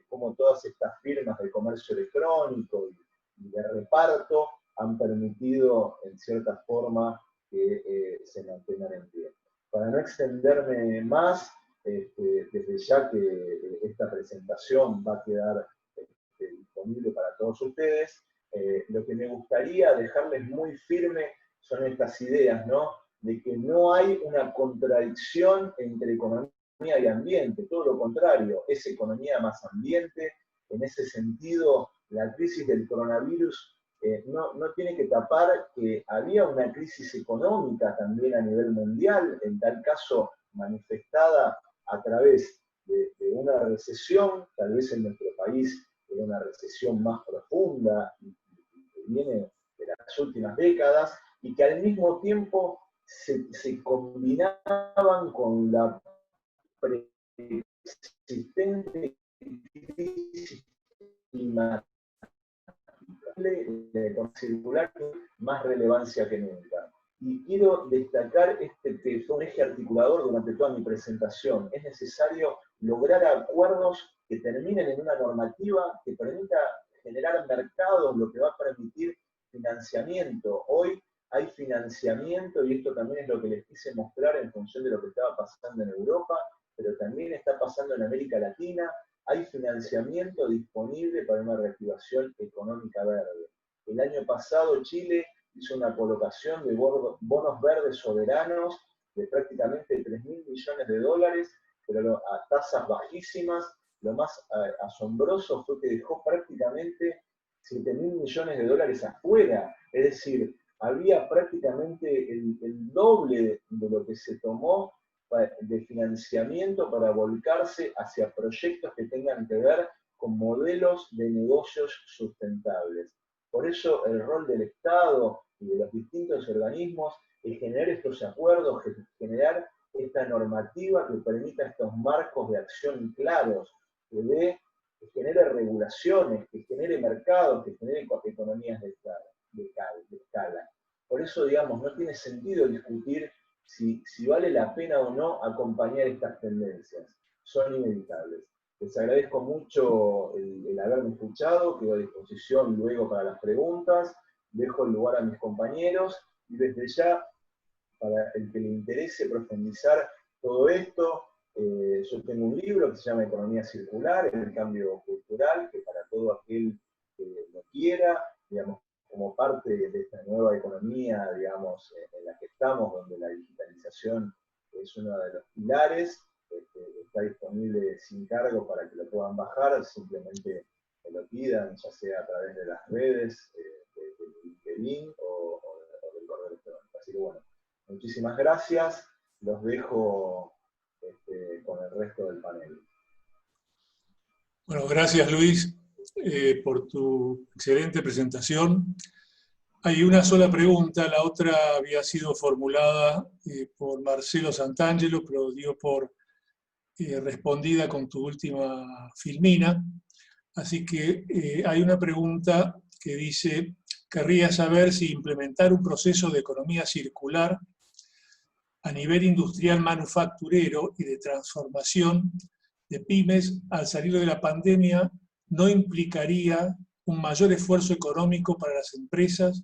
S3: Como todas estas firmas de comercio electrónico y de reparto han permitido, en cierta forma, que se mantengan en pie. Para no extenderme más, desde ya que esta presentación va a quedar disponible para todos ustedes, lo que me gustaría dejarles muy firme son estas ideas, ¿no? De que no hay una contradicción entre economía y ambiente, todo lo contrario, es economía más ambiente. En ese sentido, la crisis del coronavirus no tiene que tapar que había una crisis económica también a nivel mundial, en tal caso manifestada a través de una recesión, tal vez en nuestro país era una recesión más profunda y que viene de las últimas décadas, y que al mismo tiempo se combinaban con la persistente crisis climática, circular más relevancia que nunca. Y quiero destacar que fue un eje articulador durante toda mi presentación. Es necesario lograr acuerdos que terminen en una normativa que permita generar mercados, lo que va a permitir financiamiento. Hoy hay financiamiento, y esto también es lo que les quise mostrar en función de lo que estaba pasando en Europa. pero también está pasando en América Latina. Hay financiamiento disponible para una reactivación económica verde. El año pasado Chile hizo una colocación de bonos verdes soberanos de prácticamente 3.000 millones de dólares, pero a tasas bajísimas. Lo más asombroso fue que dejó prácticamente 7.000 millones de dólares afuera, es decir, había prácticamente el doble de lo que se tomó de financiamiento para volcarse hacia proyectos que tengan que ver con modelos de negocios sustentables. Por eso el rol del Estado y de los distintos organismos es generar estos acuerdos, generar esta normativa que permita estos marcos de acción claros, que genere regulaciones, que genere mercados, que genere economías de escala. Por eso, digamos, no tiene sentido discutir si vale la pena o no acompañar estas tendencias. Son inevitables. Les agradezco mucho el haberme escuchado, quedo a disposición luego para las preguntas, dejo el lugar a mis compañeros y desde ya, para el que le interese profundizar todo esto, yo tengo un libro que se llama Economía Circular, el cambio cultural, que para todo aquel que lo quiera, digamos, como parte de esta nueva economía, digamos, en la que estamos, donde la digitalización es uno de los pilares, está disponible sin cargo para que lo puedan bajar, simplemente me lo pidan, ya sea a través de las redes, de LinkedIn o del correo electrónico. Así que bueno, muchísimas gracias, los dejo con el resto del panel.
S1: Bueno, gracias Luis por tu excelente presentación. Hay una sola pregunta, la otra había sido formulada por Marcelo Santangelo, pero dio por respondida con tu última filmina. Así que hay una pregunta que dice, querría saber si implementar un proceso de economía circular a nivel industrial manufacturero y de transformación de pymes al salir de la pandemia no implicaría un mayor esfuerzo económico para las empresas,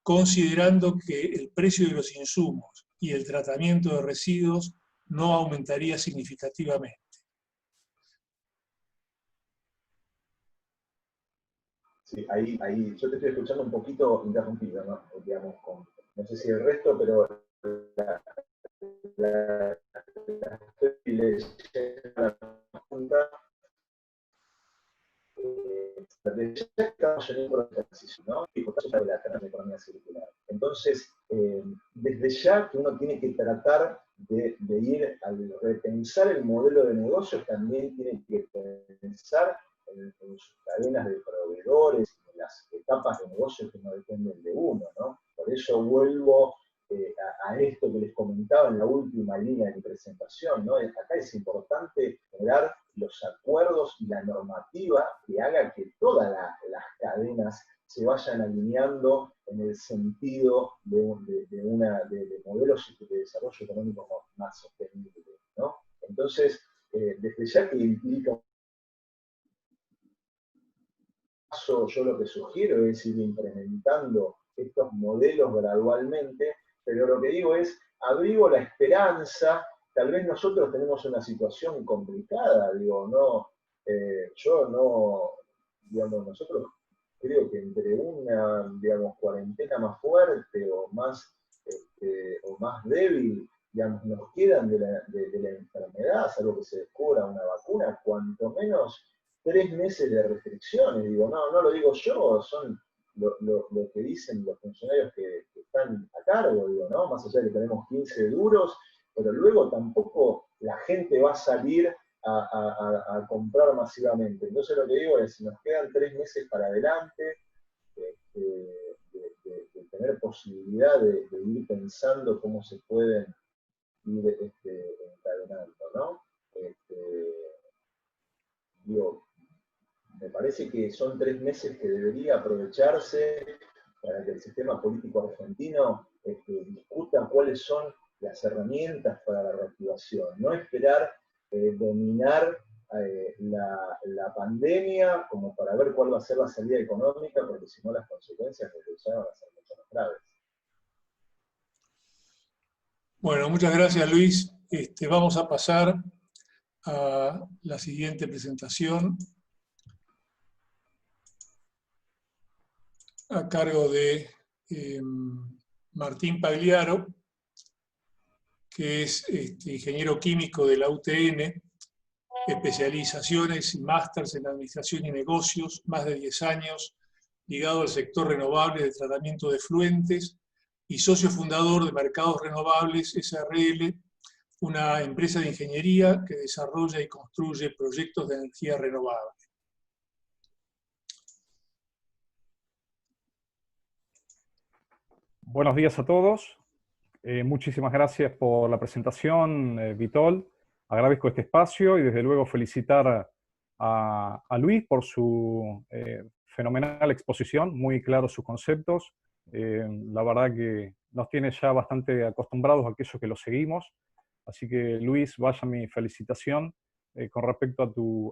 S1: considerando que el precio de los insumos y el tratamiento de residuos no aumentaría significativamente.
S3: Sí, ahí yo te estoy escuchando un poquito interrumpido, ¿no? Digamos, no sé si el resto, pero estoy leyendo la pregunta. Desde ya estamos en un proceso de transición, ¿no? Y por eso de la economía circular. Entonces, desde ya que uno tiene que tratar de ir al repensar el modelo de negocios, también tiene que pensar en sus cadenas de proveedores, en las etapas de negocio que no dependen de uno, ¿no? Por eso vuelvo a esto que les comentaba en la última línea de mi presentación, ¿no? Acá es importante generar los acuerdos y la normativa que haga que todas las cadenas se vayan alineando en el sentido de modelos de desarrollo económico más sostenibles, ¿no? Entonces, desde ya que implica yo lo que sugiero es ir implementando estos modelos gradualmente, pero lo que digo es, abrigo la esperanza, tal vez nosotros tenemos una situación complicada, digo, no, yo no, digamos, nosotros creo que entre una, digamos, cuarentena más fuerte o más débil, digamos, nos quedan de la enfermedad, salvo que se descubra una vacuna, cuanto menos 3 meses de restricciones, digo, no lo digo yo, son lo que dicen los funcionarios que están a cargo, digo, ¿no? Más allá de que tenemos 15 duros, pero luego tampoco la gente va a salir a comprar masivamente. Entonces lo que digo es, nos quedan 3 meses para adelante, de tener posibilidad de ir pensando cómo se pueden ir encadenando, ¿no? Digo, me parece que son 3 meses que debería aprovecharse para que el sistema político argentino discuta cuáles son las herramientas para la reactivación. No esperar dominar la pandemia como para ver cuál va a ser la salida económica, porque si no las consecuencias desde ya van a ser mucho más graves.
S1: Bueno, muchas gracias Luis. Vamos a pasar a la siguiente presentación a cargo de Martín Pagliaro, que es ingeniero químico de la UTN, especializaciones y másters en Administración y Negocios, más de 10 años, ligado al sector renovable de tratamiento de efluentes y socio fundador de Mercados Renovables SRL, una empresa de ingeniería que desarrolla y construye proyectos de energía renovable.
S2: Buenos días a todos. Muchísimas gracias por la presentación, Vitol. Agradezco este espacio y desde luego felicitar a Luis por su fenomenal exposición, muy claros sus conceptos. La verdad que nos tiene ya bastante acostumbrados a aquellos que lo seguimos. Así que Luis, vaya mi felicitación con respecto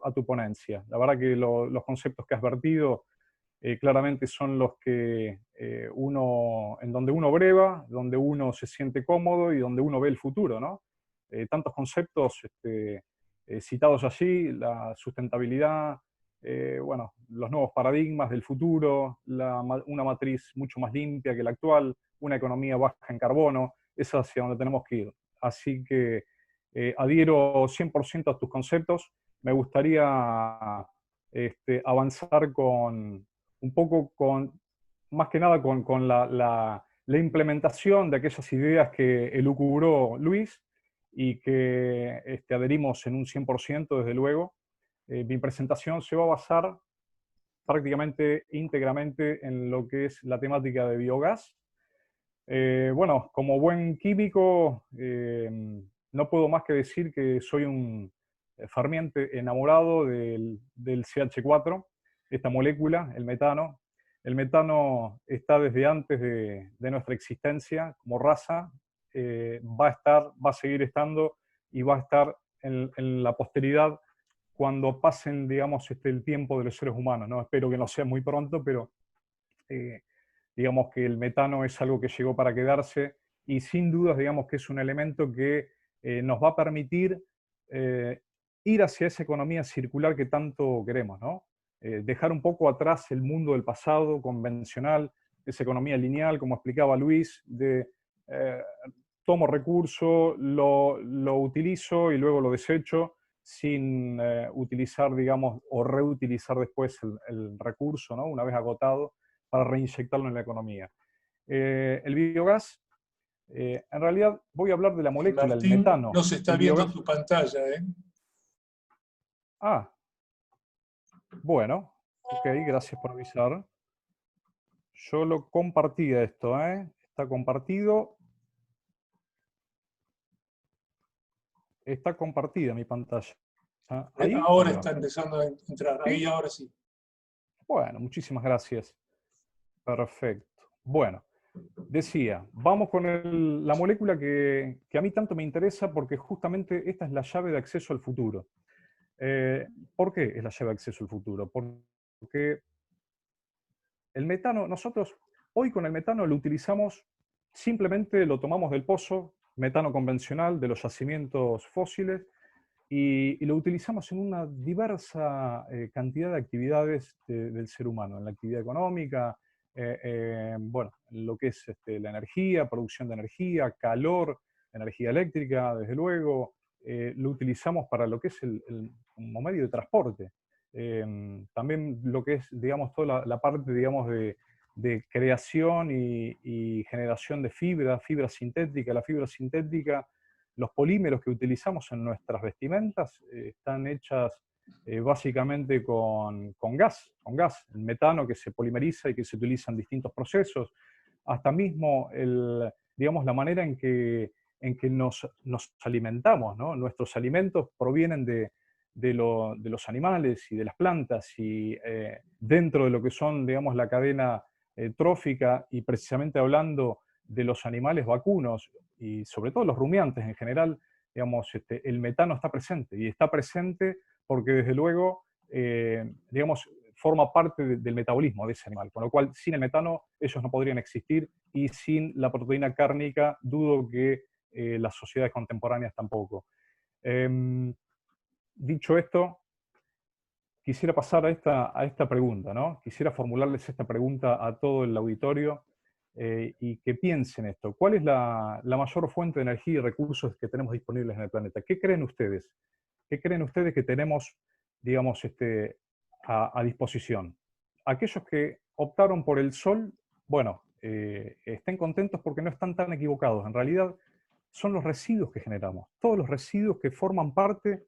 S2: a tu ponencia. La verdad que los conceptos que has vertido claramente son los que en donde uno breva, donde uno se siente cómodo y donde uno ve el futuro, ¿no? Tantos conceptos citados allí, la sustentabilidad, bueno, los nuevos paradigmas del futuro, una matriz mucho más limpia que la actual, una economía baja en carbono, es hacia donde tenemos que ir. Así que adhiero 100% a tus conceptos. Me gustaría avanzar un poco más que nada con la implementación de aquellas ideas que elucubró Luis y que adherimos en un 100% desde luego. Mi presentación se va a basar prácticamente íntegramente en lo que es la temática de biogás. Bueno, como buen químico, no puedo más que decir que soy un ferviente enamorado del CH4, esta molécula, el metano. El metano está desde antes de nuestra existencia como raza, va a seguir estando y va a estar en la posteridad cuando pasen, digamos, el tiempo de los seres humanos, ¿no? Espero que no sea muy pronto, pero digamos que el metano es algo que llegó para quedarse y sin dudas, digamos que es un elemento que nos va a permitir ir hacia esa economía circular que tanto queremos, ¿no? Dejar un poco atrás el mundo del pasado convencional, esa economía lineal, como explicaba Luis, de tomo recurso, lo utilizo y luego lo desecho sin utilizar, digamos, o reutilizar después el recurso, ¿no? Una vez agotado, para reinyectarlo en la economía. El biogás, en realidad voy a hablar de la molécula,
S1: Martín,
S2: el metano.
S1: no se está viendo en tu pantalla, ¿eh?
S2: Ah, bueno, ok, gracias por avisar. Yo lo compartí esto, ¿eh? Está compartido. Está compartida mi pantalla. ¿Ahí?
S1: Ahora está empezando a entrar,
S2: ¿Sí?
S1: ahí ahora sí.
S2: Bueno, muchísimas gracias. Perfecto. Bueno, decía, vamos con la molécula que a mí tanto me interesa porque justamente esta es la llave de acceso al futuro. ¿Por qué es la llave de acceso al futuro? Porque el metano, nosotros hoy con el metano lo utilizamos, simplemente lo tomamos del pozo, metano convencional, de los yacimientos fósiles, y lo utilizamos en una diversa cantidad de actividades del ser humano, en la actividad económica, bueno, en lo que es la energía, producción de energía, calor, energía eléctrica, desde luego, lo utilizamos para lo que es como medio de transporte. También lo que es, digamos, toda la parte, digamos, de creación y generación de fibra sintética. La fibra sintética, los polímeros que utilizamos en nuestras vestimentas están hechas básicamente con gas, el metano que se polimeriza y que se utiliza en distintos procesos, hasta mismo digamos, la manera en que nos alimentamos, ¿no? Nuestros alimentos provienen de los animales y de las plantas, y dentro de lo que son, digamos, la cadena trófica, y precisamente hablando de los animales vacunos, y sobre todo los rumiantes en general, digamos, el metano está presente, y está presente porque desde luego, digamos, forma parte del metabolismo de ese animal, con lo cual sin el metano ellos no podrían existir, y sin la proteína cárnica dudo que las sociedades contemporáneas tampoco. dicho esto, quisiera pasar a esta pregunta, ¿no? Quisiera formularles esta pregunta a todo el auditorio y que piensen esto. ¿Cuál es la mayor fuente de energía y recursos que tenemos disponibles en el planeta? ¿Qué creen ustedes? ¿Qué creen ustedes que tenemos, digamos, a disposición? Aquellos que optaron por el sol, bueno, estén contentos porque no están tan equivocados. En realidad, son los residuos que generamos, todos los residuos que forman parte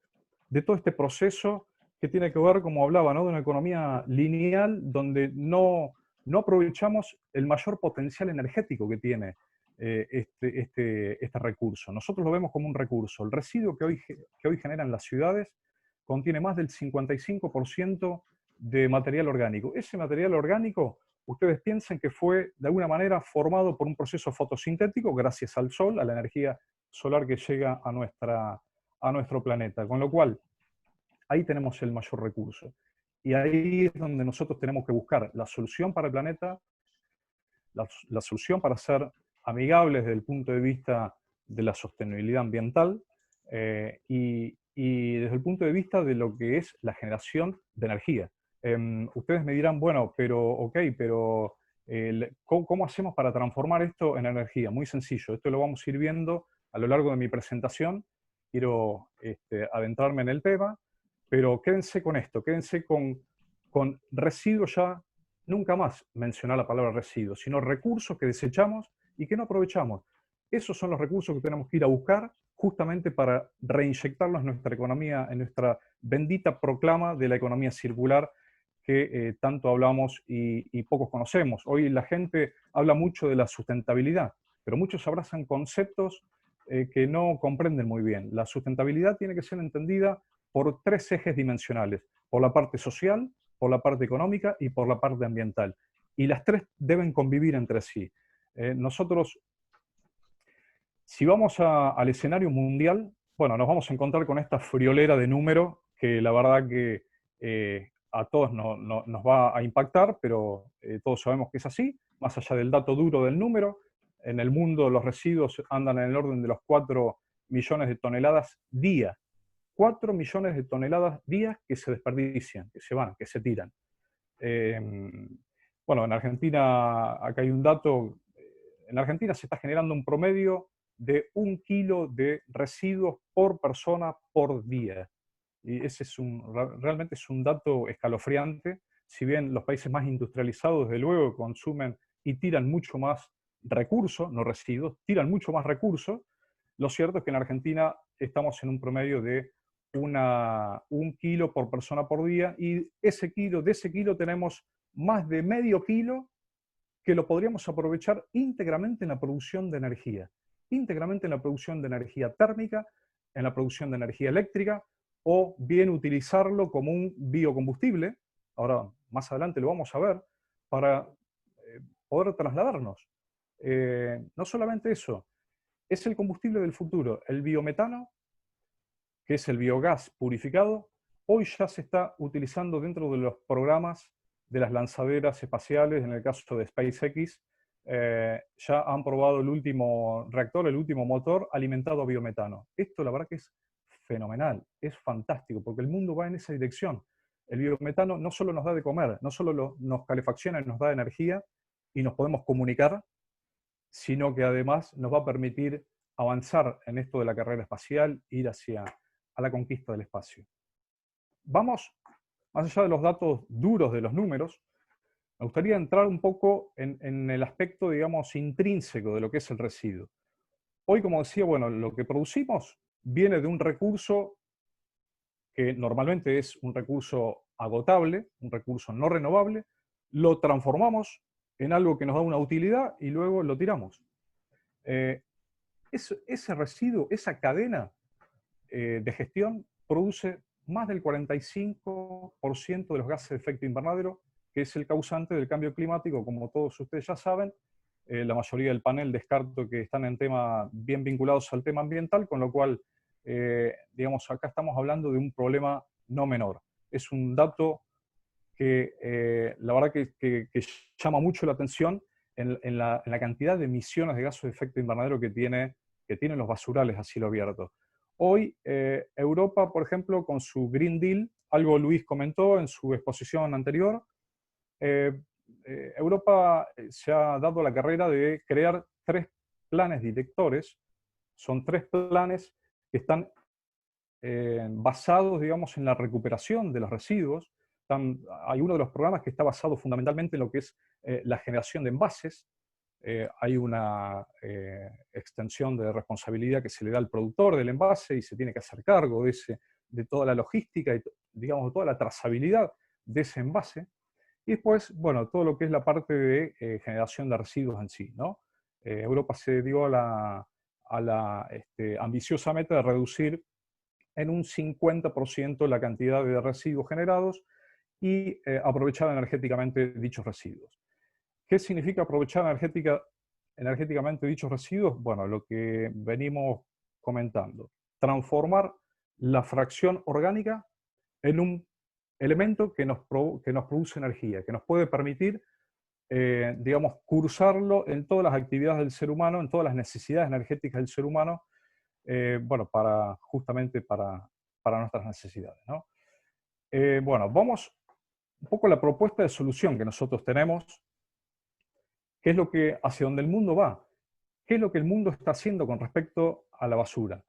S2: de todo este proceso que tiene que ver, como hablaba, ¿no?, de una economía lineal donde no aprovechamos el mayor potencial energético que tiene este recurso. Nosotros lo vemos como un recurso. El residuo que hoy generan las ciudades contiene más del 55% de material orgánico. Ese material orgánico, ustedes piensen que fue de alguna manera formado por un proceso fotosintético gracias al sol, a la energía solar que llega a nuestro planeta. Con lo cual, ahí tenemos el mayor recurso. Y ahí es donde nosotros tenemos que buscar la solución para el planeta, la solución para ser amigables desde el punto de vista de la sostenibilidad ambiental y desde el punto de vista de lo que es la generación de energía. Ustedes me dirán, bueno, pero ¿cómo hacemos para transformar esto en energía? Muy sencillo, esto lo vamos a ir viendo a lo largo de mi presentación. Quiero adentrarme en el tema, pero quédense con esto, quédense con residuos ya. Nunca más mencionar la palabra residuos, sino recursos que desechamos y que no aprovechamos. Esos son los recursos que tenemos que ir a buscar justamente para reinyectarlos en nuestra economía, en nuestra bendita proclama de la economía circular que tanto hablamos y pocos conocemos. Hoy la gente habla mucho de la sustentabilidad, pero muchos abrazan conceptos que no comprenden muy bien. La sustentabilidad tiene que ser entendida por tres ejes dimensionales: por la parte social, por la parte económica y por la parte ambiental. Y las tres deben convivir entre sí. Nosotros, si vamos al escenario mundial, bueno, nos vamos a encontrar con esta friolera de números que la verdad que a todos nos va a impactar, pero todos sabemos que es así. Más allá del dato duro del número, en el mundo los residuos andan en el orden de los 4 millones de toneladas día. 4 millones de toneladas días que se desperdician, que se van, que se tiran. Bueno, en Argentina, acá hay un dato, en Argentina se está generando un promedio de 1 kilo de residuos por persona por día. Y ese realmente es un dato escalofriante. Si bien los países más industrializados, desde luego, consumen y tiran mucho más recursos, no residuos, tiran mucho más recursos, lo cierto es que en Argentina estamos en un promedio de 1 kilo por persona por día, y de ese kilo tenemos más de medio kilo que lo podríamos aprovechar íntegramente en la producción de energía. Íntegramente en la producción de energía térmica, en la producción de energía eléctrica, o bien utilizarlo como un biocombustible, ahora más adelante lo vamos a ver, para poder trasladarnos. No solamente eso, es el combustible del futuro. El biometano, que es el biogás purificado, hoy ya se está utilizando dentro de los programas de las lanzaderas espaciales. En el caso de SpaceX, ya han probado el último reactor, el último motor alimentado a biometano. Esto la verdad que es fenomenal, es fantástico, porque el mundo va en esa dirección. El biometano no solo nos da de comer, no solo nos calefacciona y nos da energía y nos podemos comunicar, sino que además nos va a permitir avanzar en esto de la carrera espacial, ir hacia a la conquista del espacio. Vamos, más allá de los datos duros de los números, me gustaría entrar un poco en el aspecto, digamos, intrínseco de lo que es el residuo. Hoy, como decía, bueno, lo que producimos viene de un recurso que normalmente es un recurso agotable, un recurso no renovable, lo transformamos en algo que nos da una utilidad y luego lo tiramos. Ese residuo, esa cadena de gestión produce más del 45% de los gases de efecto invernadero, que es el causante del cambio climático, como todos ustedes ya saben. La mayoría del panel descarto que están en tema bien vinculados al tema ambiental, con lo cual, digamos, acá estamos hablando de un problema no menor. Es un dato que la verdad que llama mucho la atención en la cantidad de emisiones de gases de efecto invernadero que tienen los basurales a cielo abierto. Hoy Europa, por ejemplo, con su Green Deal, algo Luis comentó en su exposición anterior, Europa se ha dado la carrera de crear 3 planes directores. Son 3 planes que están basados, digamos, en la recuperación de los residuos. Hay uno de los programas que está basado fundamentalmente en lo que es la generación de envases. Hay una extensión de responsabilidad que se le da al productor del envase y se tiene que hacer cargo de toda la logística y, digamos, toda la trazabilidad de ese envase. Y después, bueno, todo lo que es la parte de generación de residuos en sí, ¿no? Europa se dio a la ambiciosa meta de reducir en un 50% la cantidad de residuos generados y aprovechar energéticamente dichos residuos. ¿Qué significa aprovechar energéticamente dichos residuos? Bueno, lo que venimos comentando. Transformar la fracción orgánica en un elemento que nos produce energía, que nos puede permitir, digamos, cursarlo en todas las actividades del ser humano, en todas las necesidades energéticas del ser humano, bueno, justamente para nuestras necesidades, ¿no? Bueno, vamos un poco a la propuesta de solución que nosotros tenemos. ¿Qué es hacia dónde el mundo va? ¿Qué es lo que el mundo está haciendo con respecto a la basura?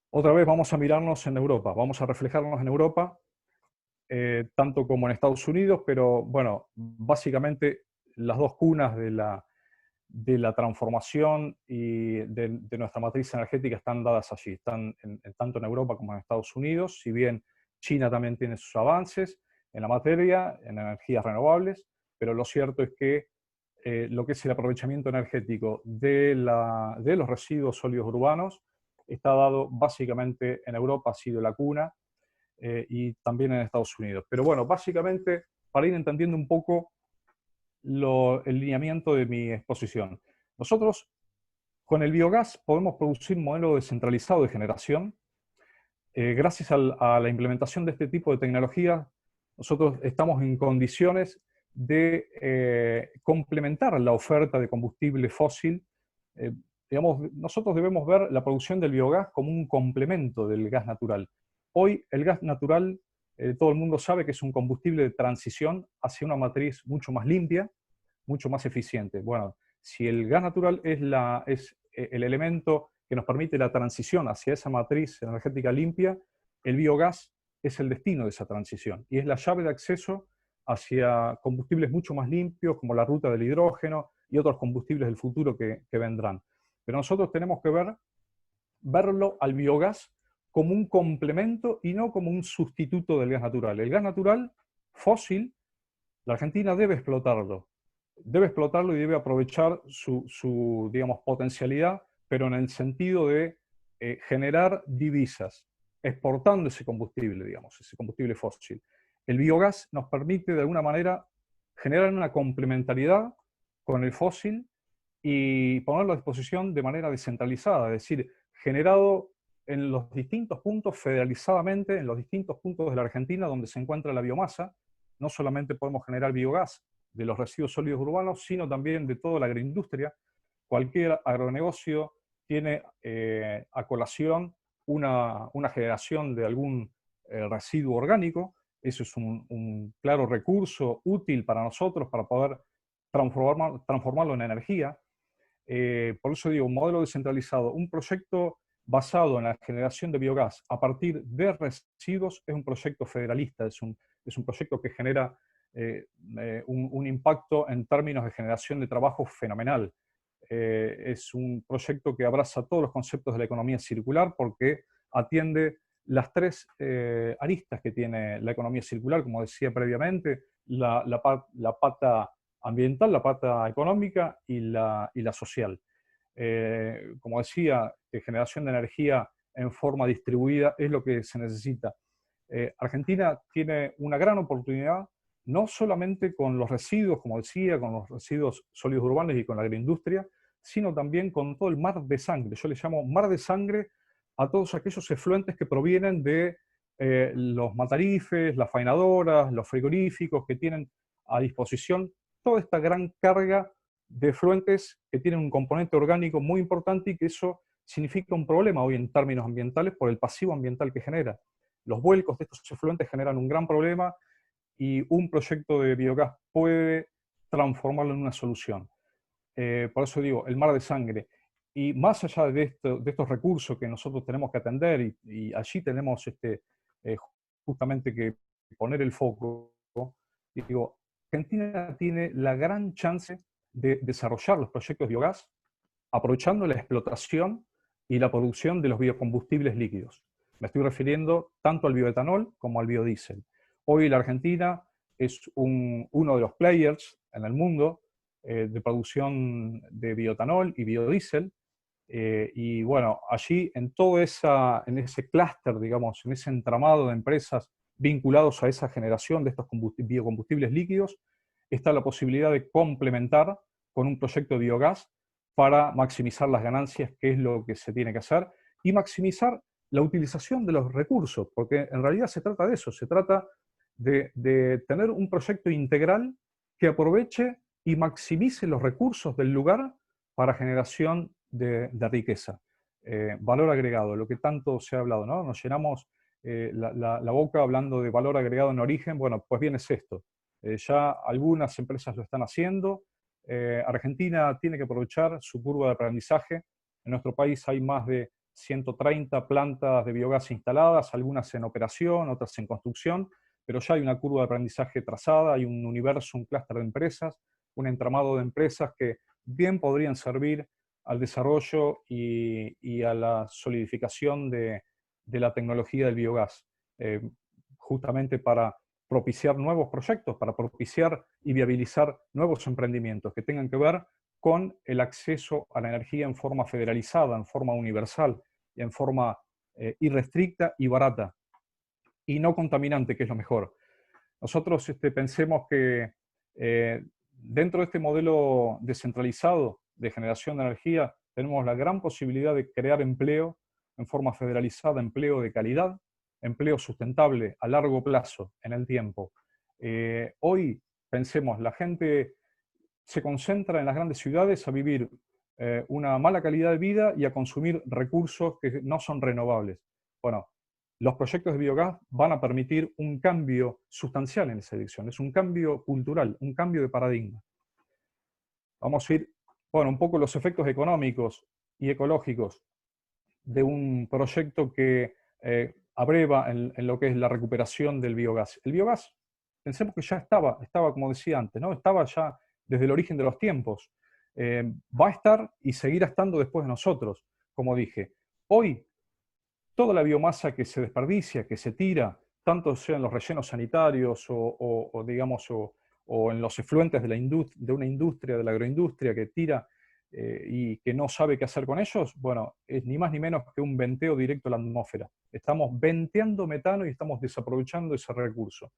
S2: Otra vez vamos a mirarnos en Europa, vamos a reflejarnos en Europa, tanto como en Estados Unidos, pero bueno, básicamente las 2 cunas de la transformación y de nuestra matriz energética están dadas allí, están tanto en Europa como en Estados Unidos, si bien China también tiene sus avances en la materia, en energías renovables, pero lo cierto es que lo que es el aprovechamiento energético de los residuos sólidos urbanos está dado básicamente en Europa, ha sido la cuna, y también en Estados Unidos. Pero bueno, básicamente, para ir entendiendo un poco el lineamiento de mi exposición. Nosotros, con el biogás, podemos producir un modelo descentralizado de generación. Gracias a la implementación de este tipo de tecnología, nosotros estamos en condiciones de complementar la oferta de combustible fósil. Digamos, nosotros debemos ver la producción del biogás como un complemento del gas natural. Hoy el gas natural, todo el mundo sabe que es un combustible de transición hacia una matriz mucho más limpia, mucho más eficiente. Bueno, si el gas natural es el elemento que nos permite la transición hacia esa matriz energética limpia, el biogás es el destino de esa transición y es la llave de acceso hacia combustibles mucho más limpios, como la ruta del hidrógeno y otros combustibles del futuro que vendrán. Pero nosotros tenemos que verlo al biogás como un complemento y no como un sustituto del gas natural. El gas natural fósil, la Argentina debe explotarlo y debe aprovechar su digamos, potencialidad, pero en el sentido de generar divisas, exportando ese combustible, digamos, ese combustible fósil. El biogás nos permite de alguna manera generar una complementariedad con el fósil y ponerlo a disposición de manera descentralizada, es decir, generado en los distintos puntos, federalizadamente, en los distintos puntos de la Argentina donde se encuentra la biomasa. No solamente podemos generar biogás de los residuos sólidos urbanos, sino también de toda la agroindustria. Cualquier agronegocio tiene a colación una generación de algún residuo orgánico. Eso es un claro recurso útil para nosotros para poder transformarlo en energía. Por eso digo, un modelo descentralizado, un proyecto basado en la generación de biogás a partir de residuos es un proyecto federalista, es un proyecto que genera un impacto en términos de generación de trabajo fenomenal. Es un proyecto que abraza todos los conceptos de la economía circular porque atiende las 3 aristas que tiene la economía circular, como decía previamente, la pata ambiental, la pata económica y la social. Como decía, generación de energía en forma distribuida es lo que se necesita. Argentina tiene una gran oportunidad, no solamente con los residuos, como decía, con los residuos sólidos urbanos y con la agroindustria, sino también con todo el mar de sangre. Yo le llamo mar de sangre a todos aquellos efluentes que provienen de los matarifes, las faenadoras, los frigoríficos, que tienen a disposición toda esta gran carga de efluentes que tienen un componente orgánico muy importante y que eso significa un problema hoy en términos ambientales por el pasivo ambiental que genera. Los vuelcos de estos efluentes generan un gran problema y un proyecto de biogás puede transformarlo en una solución. Por eso digo, el mar de sangre. Y más allá de estos recursos que nosotros tenemos que atender, y allí tenemos justamente que poner el foco, digo, Argentina tiene la gran chance de desarrollar los proyectos de biogás aprovechando la explotación y la producción de los biocombustibles líquidos. Me estoy refiriendo tanto al bioetanol como al biodiesel. Hoy la Argentina es uno de los players en el mundo de producción de bioetanol y biodiesel. Y bueno, allí en en ese clúster, digamos, en ese entramado de empresas vinculados a esa generación de estos biocombustibles líquidos, está la posibilidad de complementar con un proyecto de biogás para maximizar las ganancias, que es lo que se tiene que hacer, y maximizar la utilización de los recursos, porque en realidad se trata de eso, se trata de tener un proyecto integral que aproveche y maximice los recursos del lugar para generación de riqueza. Valor agregado, lo que tanto se ha hablado, ¿no? Nos llenamos la boca hablando de valor agregado en origen. Bueno, pues bien es esto. Ya algunas empresas lo están haciendo. Argentina tiene que aprovechar su curva de aprendizaje. En nuestro país hay más de 130 plantas de biogás instaladas, algunas en operación, otras en construcción, pero ya hay una curva de aprendizaje trazada, hay un universo, un clúster de empresas, un entramado de empresas que bien podrían servir al desarrollo y a la solidificación de la tecnología del biogás, justamente para propiciar nuevos proyectos, para propiciar y viabilizar nuevos emprendimientos que tengan que ver con el acceso a la energía en forma federalizada, en forma universal, en forma irrestricta y barata, y no contaminante, que es lo mejor. Nosotros pensemos que dentro de este modelo descentralizado de generación de energía, tenemos la gran posibilidad de crear empleo en forma federalizada, empleo de calidad, empleo sustentable a largo plazo en el tiempo. Hoy, pensemos, la gente se concentra en las grandes ciudades a vivir una mala calidad de vida y a consumir recursos que no son renovables. Bueno, los proyectos de biogás van a permitir un cambio sustancial en esa dirección. Es un cambio cultural, un cambio de paradigma. Vamos a ir, bueno, un poco los efectos económicos y ecológicos de un proyecto que abreva en lo que es la recuperación del biogás. El biogás, pensemos que ya estaba como decía antes, ¿no? Estaba ya desde el origen de los tiempos. Va a estar y seguirá estando después de nosotros, como dije. Hoy, toda la biomasa que se desperdicia, que se tira, tanto sea en los rellenos sanitarios digamos, o en los efluentes de una industria, de la agroindustria que tira y que no sabe qué hacer con ellos, bueno, es ni más ni menos que un venteo directo a la atmósfera. Estamos venteando metano y estamos desaprovechando ese recurso.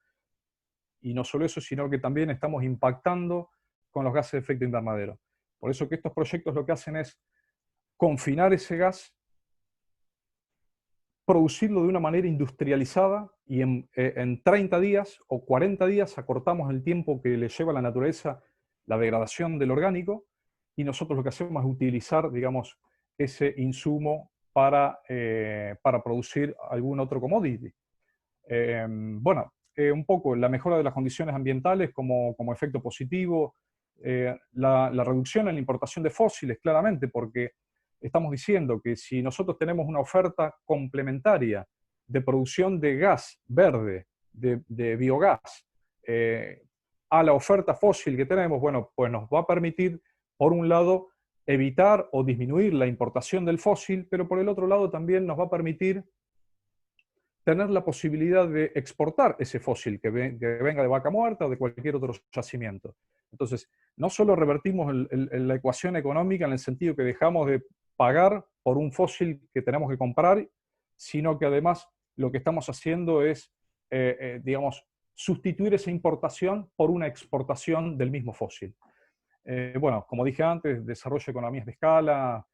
S2: Y no solo eso, sino que también estamos impactando con los gases de efecto invernadero. Por eso que estos proyectos lo que hacen es confinar ese gas, producirlo de una manera industrializada y en 30 días o 40 días acortamos el tiempo que le lleva a la naturaleza la degradación del orgánico y nosotros lo que hacemos es utilizar, digamos, ese insumo para producir algún otro commodity. Bueno, un poco la mejora de las condiciones ambientales como efecto positivo, la reducción en la importación de fósiles, claramente, porque estamos diciendo que si nosotros tenemos una oferta complementaria de producción de gas verde, de biogás, a la oferta fósil que tenemos, bueno, pues nos va a permitir, por un lado, evitar o disminuir la importación del fósil, pero por el otro lado también nos va a permitir tener la posibilidad de exportar ese fósil que venga de vaca muerta o de cualquier otro yacimiento. Entonces, no solo revertimos la ecuación económica en el sentido que dejamos de pagar por un fósil que tenemos que comprar, sino que además lo que estamos haciendo es, digamos, sustituir esa importación por una exportación del mismo fósil. Bueno, como dije antes, desarrollo de economías de escala,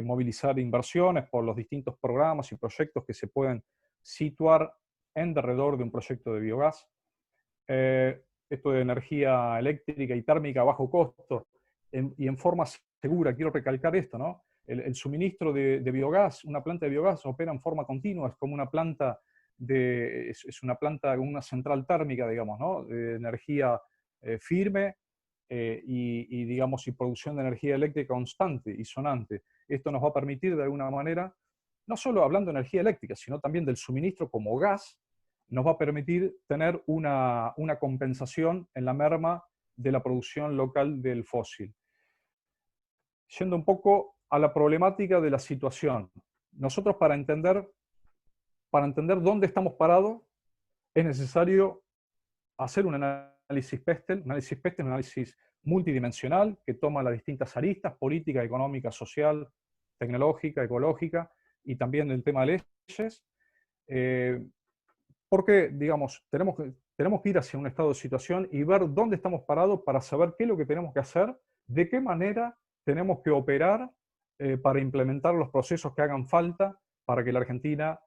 S2: movilizar inversiones por los distintos programas y proyectos que se pueden situar en derredor de un proyecto de biogás. Esto de energía eléctrica y térmica a bajo costo y en forma segura, quiero recalcar esto, ¿no? el suministro de biogás, una planta de biogás opera en forma continua, es como una planta es una planta, una central térmica, digamos, ¿no? De energía firme digamos, y producción de energía eléctrica constante y sonante. Esto nos va a permitir, de alguna manera, no solo hablando de energía eléctrica, sino también del suministro como gas, nos va a permitir tener una compensación en la merma de la producción local del fósil. Yendo un poco a la problemática de la situación. Nosotros para entender dónde estamos parados, es necesario hacer un análisis Pestel, un análisis multidimensional que toma las distintas aristas, política, económica, social, tecnológica, ecológica, y también el tema de leyes, porque, digamos, tenemos que ir hacia un estado de situación y ver dónde estamos parados para saber qué es lo que tenemos que hacer, de qué manera tenemos que operar para implementar los procesos que hagan falta para que la Argentina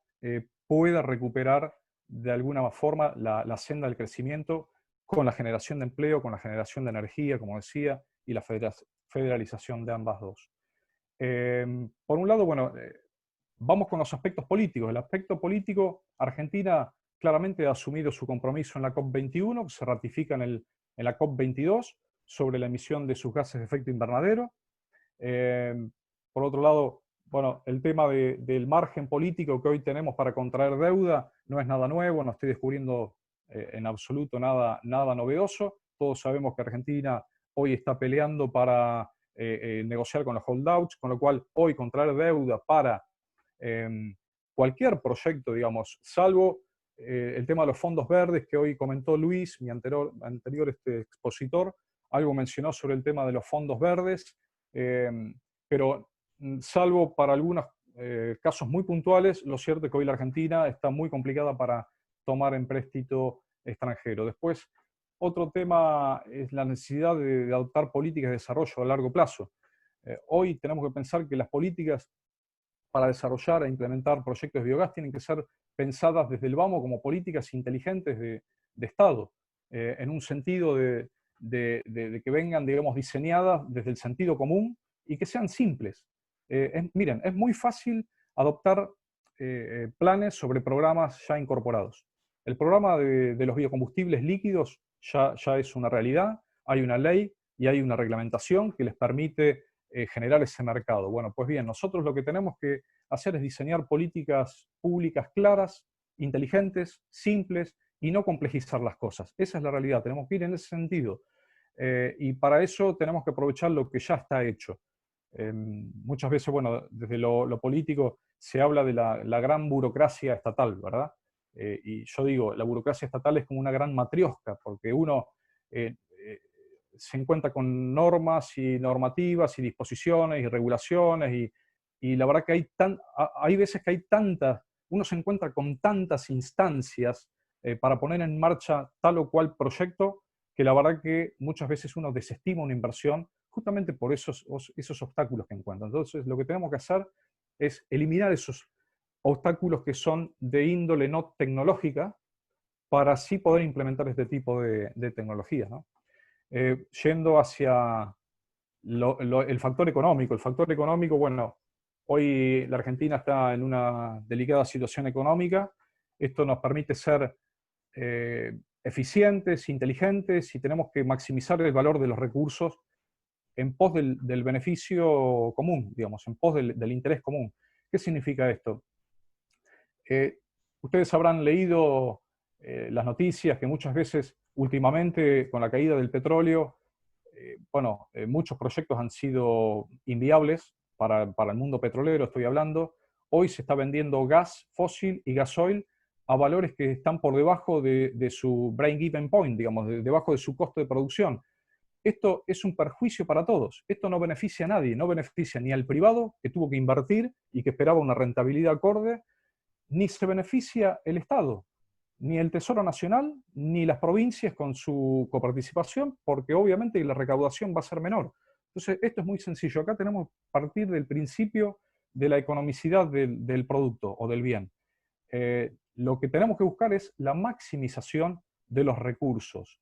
S2: pueda recuperar de alguna forma la senda del crecimiento con la generación de empleo, con la generación de energía, como decía, y la federalización de ambas dos. Por un lado, bueno, vamos con los aspectos políticos. El aspecto político, Argentina claramente ha asumido su compromiso en la COP21, que se ratifica en la COP22, sobre la emisión de sus gases de efecto invernadero. Por otro lado, bueno, el tema del margen político que hoy tenemos para contraer deuda no es nada nuevo, no estoy descubriendo en absoluto nada novedoso. Todos sabemos que Argentina hoy está peleando para negociar con los holdouts, con lo cual hoy contraer deuda para cualquier proyecto, digamos, salvo el tema de los fondos verdes que hoy comentó Luis, mi anterior expositor, algo mencionó sobre el tema de los fondos verdes, pero salvo para algunos casos muy puntuales, lo cierto es que hoy la Argentina está muy complicada para tomar empréstito extranjero. Después, otro tema es la necesidad de adoptar políticas de desarrollo a largo plazo. Hoy tenemos que pensar que las políticas para desarrollar e implementar proyectos de biogás tienen que ser pensadas desde el vamos como políticas inteligentes de Estado, en un sentido de que vengan, digamos, diseñadas desde el sentido común y que sean simples. Miren, es muy fácil adoptar planes sobre programas ya incorporados. El programa de los biocombustibles líquidos ya es una realidad, hay una ley y hay una reglamentación que les permite generar ese mercado. Bueno, pues bien, nosotros lo que tenemos que hacer es diseñar políticas públicas claras, inteligentes, simples y no complejizar las cosas. Esa es la realidad, tenemos que ir en ese sentido. Y para eso tenemos que aprovechar lo que ya está hecho. Muchas veces, bueno, desde lo político se habla de la gran burocracia estatal, ¿verdad? Y yo digo, la burocracia estatal es como una gran matriosca, porque uno se encuentra con normas y normativas y disposiciones y regulaciones y la verdad que hay veces que hay uno se encuentra con tantas instancias para poner en marcha tal o cual proyecto que la verdad que muchas veces uno desestima una inversión justamente por esos obstáculos que encuentra. Entonces lo que tenemos que hacer es eliminar esos obstáculos que son de índole no tecnológica para así poder implementar este tipo de tecnologías, ¿no? Yendo hacia el factor económico. El factor económico, bueno, hoy la Argentina está en una delicada situación económica. Esto nos permite ser eficientes, inteligentes y tenemos que maximizar el valor de los recursos en pos del beneficio común, digamos, en pos del interés común. ¿Qué significa esto? Ustedes habrán leído las noticias que muchas veces últimamente con la caída del petróleo, muchos proyectos han sido inviables para el mundo petrolero, estoy hablando. Hoy se está vendiendo gas fósil y gasoil a valores que están por debajo de su break-even point, digamos, debajo de su costo de producción. Esto es un perjuicio para todos. Esto no beneficia a nadie, no beneficia ni al privado, que tuvo que invertir y que esperaba una rentabilidad acorde, ni se beneficia el Estado, ni el Tesoro Nacional, ni las provincias con su coparticipación, porque obviamente la recaudación va a ser menor. Entonces, esto es muy sencillo. Acá tenemos que partir del principio de la economicidad del producto o del bien. Lo que tenemos que buscar es la maximización de los recursos,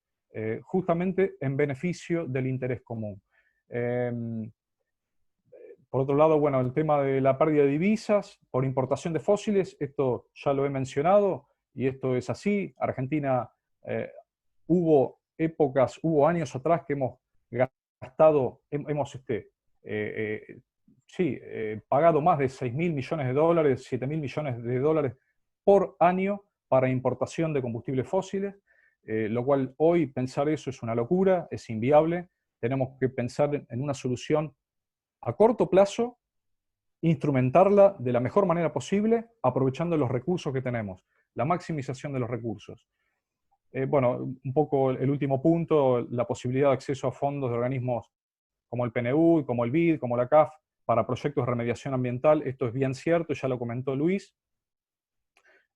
S2: justamente en beneficio del interés común. Por Por otro lado, bueno, el tema de la pérdida de divisas por importación de fósiles, esto ya lo he mencionado y esto es así. Argentina, hubo épocas, hubo años atrás que hemos gastado, pagado más de 6.000 millones de dólares, 7.000 millones de dólares por año para importación de combustibles fósiles, lo cual hoy pensar eso es una locura, es inviable. Tenemos que pensar en una solución a corto plazo, instrumentarla de la mejor manera posible, aprovechando los recursos que tenemos, la maximización de los recursos. Bueno, un poco el último punto, la posibilidad de acceso a fondos de organismos como el PNU, como el BID, como la CAF, para proyectos de remediación ambiental. Esto es bien cierto, ya lo comentó Luis.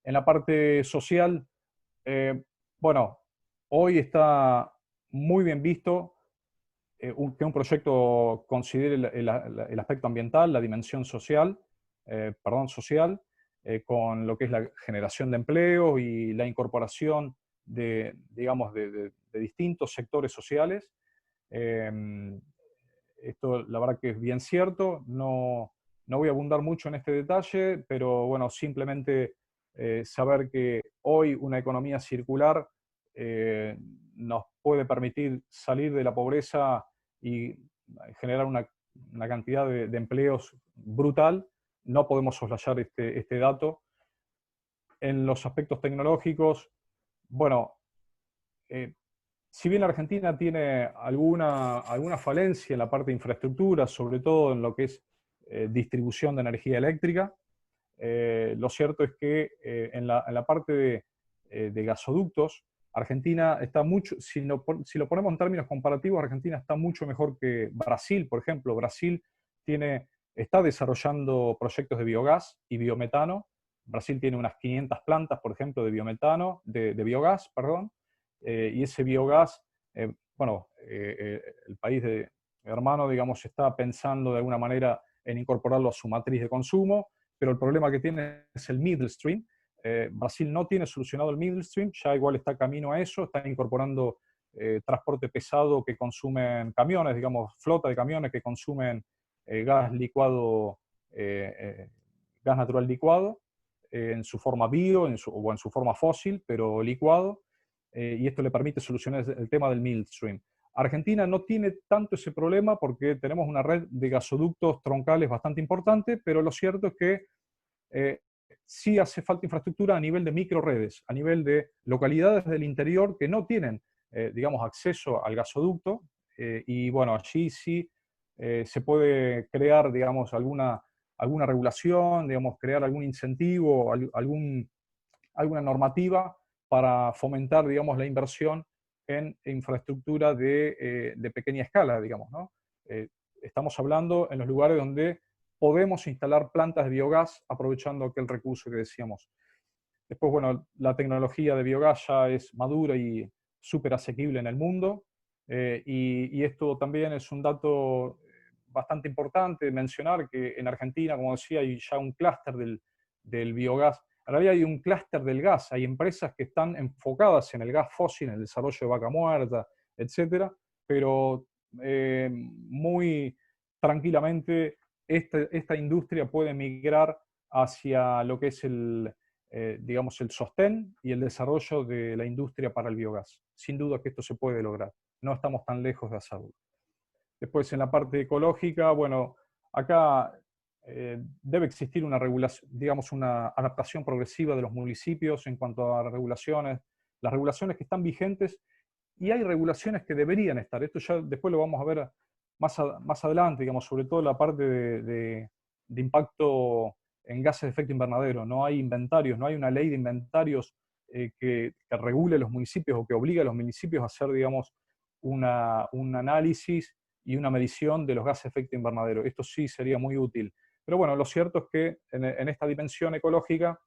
S2: En la parte social, bueno, hoy está muy bien visto que un proyecto considere el aspecto ambiental, la dimensión social, con lo que es la generación de empleo y la incorporación digamos, de distintos sectores sociales. Esto la verdad que es bien cierto, no voy a abundar mucho en este detalle, pero bueno, simplemente saber que hoy una economía circular nos puede permitir salir de la pobreza y generar una cantidad de empleos brutal. No podemos soslayar este dato. En los aspectos tecnológicos, bueno, si bien Argentina tiene alguna falencia en la parte de infraestructura, sobre todo en lo que es distribución de energía eléctrica, lo cierto es que en la parte de gasoductos, Argentina está mucho, si lo ponemos en términos comparativos, Argentina está mucho mejor que Brasil, por ejemplo. Brasil está desarrollando proyectos de biogás y biometano. Brasil tiene unas 500 plantas, por ejemplo, de biogás, perdón, y ese biogás, el país hermano, digamos, está pensando de alguna manera en incorporarlo a su matriz de consumo, pero el problema que tiene es el middle stream. Brasil no tiene solucionado el middle stream, ya igual está camino a eso, está incorporando transporte pesado que consumen camiones, digamos, flota de camiones que consumen gas licuado, gas natural licuado, en su forma bio o en su forma fósil, pero licuado, y esto le permite solucionar el tema del middle stream. Argentina no tiene tanto ese problema porque tenemos una red de gasoductos troncales bastante importante, pero lo cierto es que sí hace falta infraestructura a nivel de microredes, a nivel de localidades del interior que no tienen, digamos, acceso al gasoducto, y bueno, allí sí se puede crear, digamos, alguna regulación, digamos, crear algún incentivo, alguna normativa para fomentar, digamos, la inversión en infraestructura de pequeña escala, digamos, ¿no? Estamos hablando en los lugares donde podemos instalar plantas de biogás aprovechando aquel recurso que decíamos. Después, bueno, la tecnología de biogás ya es madura y súper asequible en el mundo, y esto también es un dato bastante importante mencionar, que en Argentina, como decía, hay ya un clúster del biogás. En realidad hay un clúster del gas, hay empresas que están enfocadas en el gas fósil, en el desarrollo de vaca muerta, etcétera, pero muy tranquilamente esta industria puede migrar hacia lo que es digamos, el sostén y el desarrollo de la industria para el biogás. Sin duda que esto se puede lograr. No estamos tan lejos de hacerlo. Después, en la parte ecológica, bueno, acá debe existir una regulación, digamos, una adaptación progresiva de los municipios en cuanto a regulaciones, las regulaciones que están vigentes, y hay regulaciones que deberían estar. Esto ya después lo vamos a ver más adelante, digamos, sobre todo la parte de impacto en gases de efecto invernadero. No hay inventarios, no hay una ley de inventarios que regule los municipios o que obligue a los municipios a hacer, digamos, un análisis y una medición de los gases de efecto invernadero. Esto sí sería muy útil. Pero bueno, lo cierto es que en esta dimensión ecológica,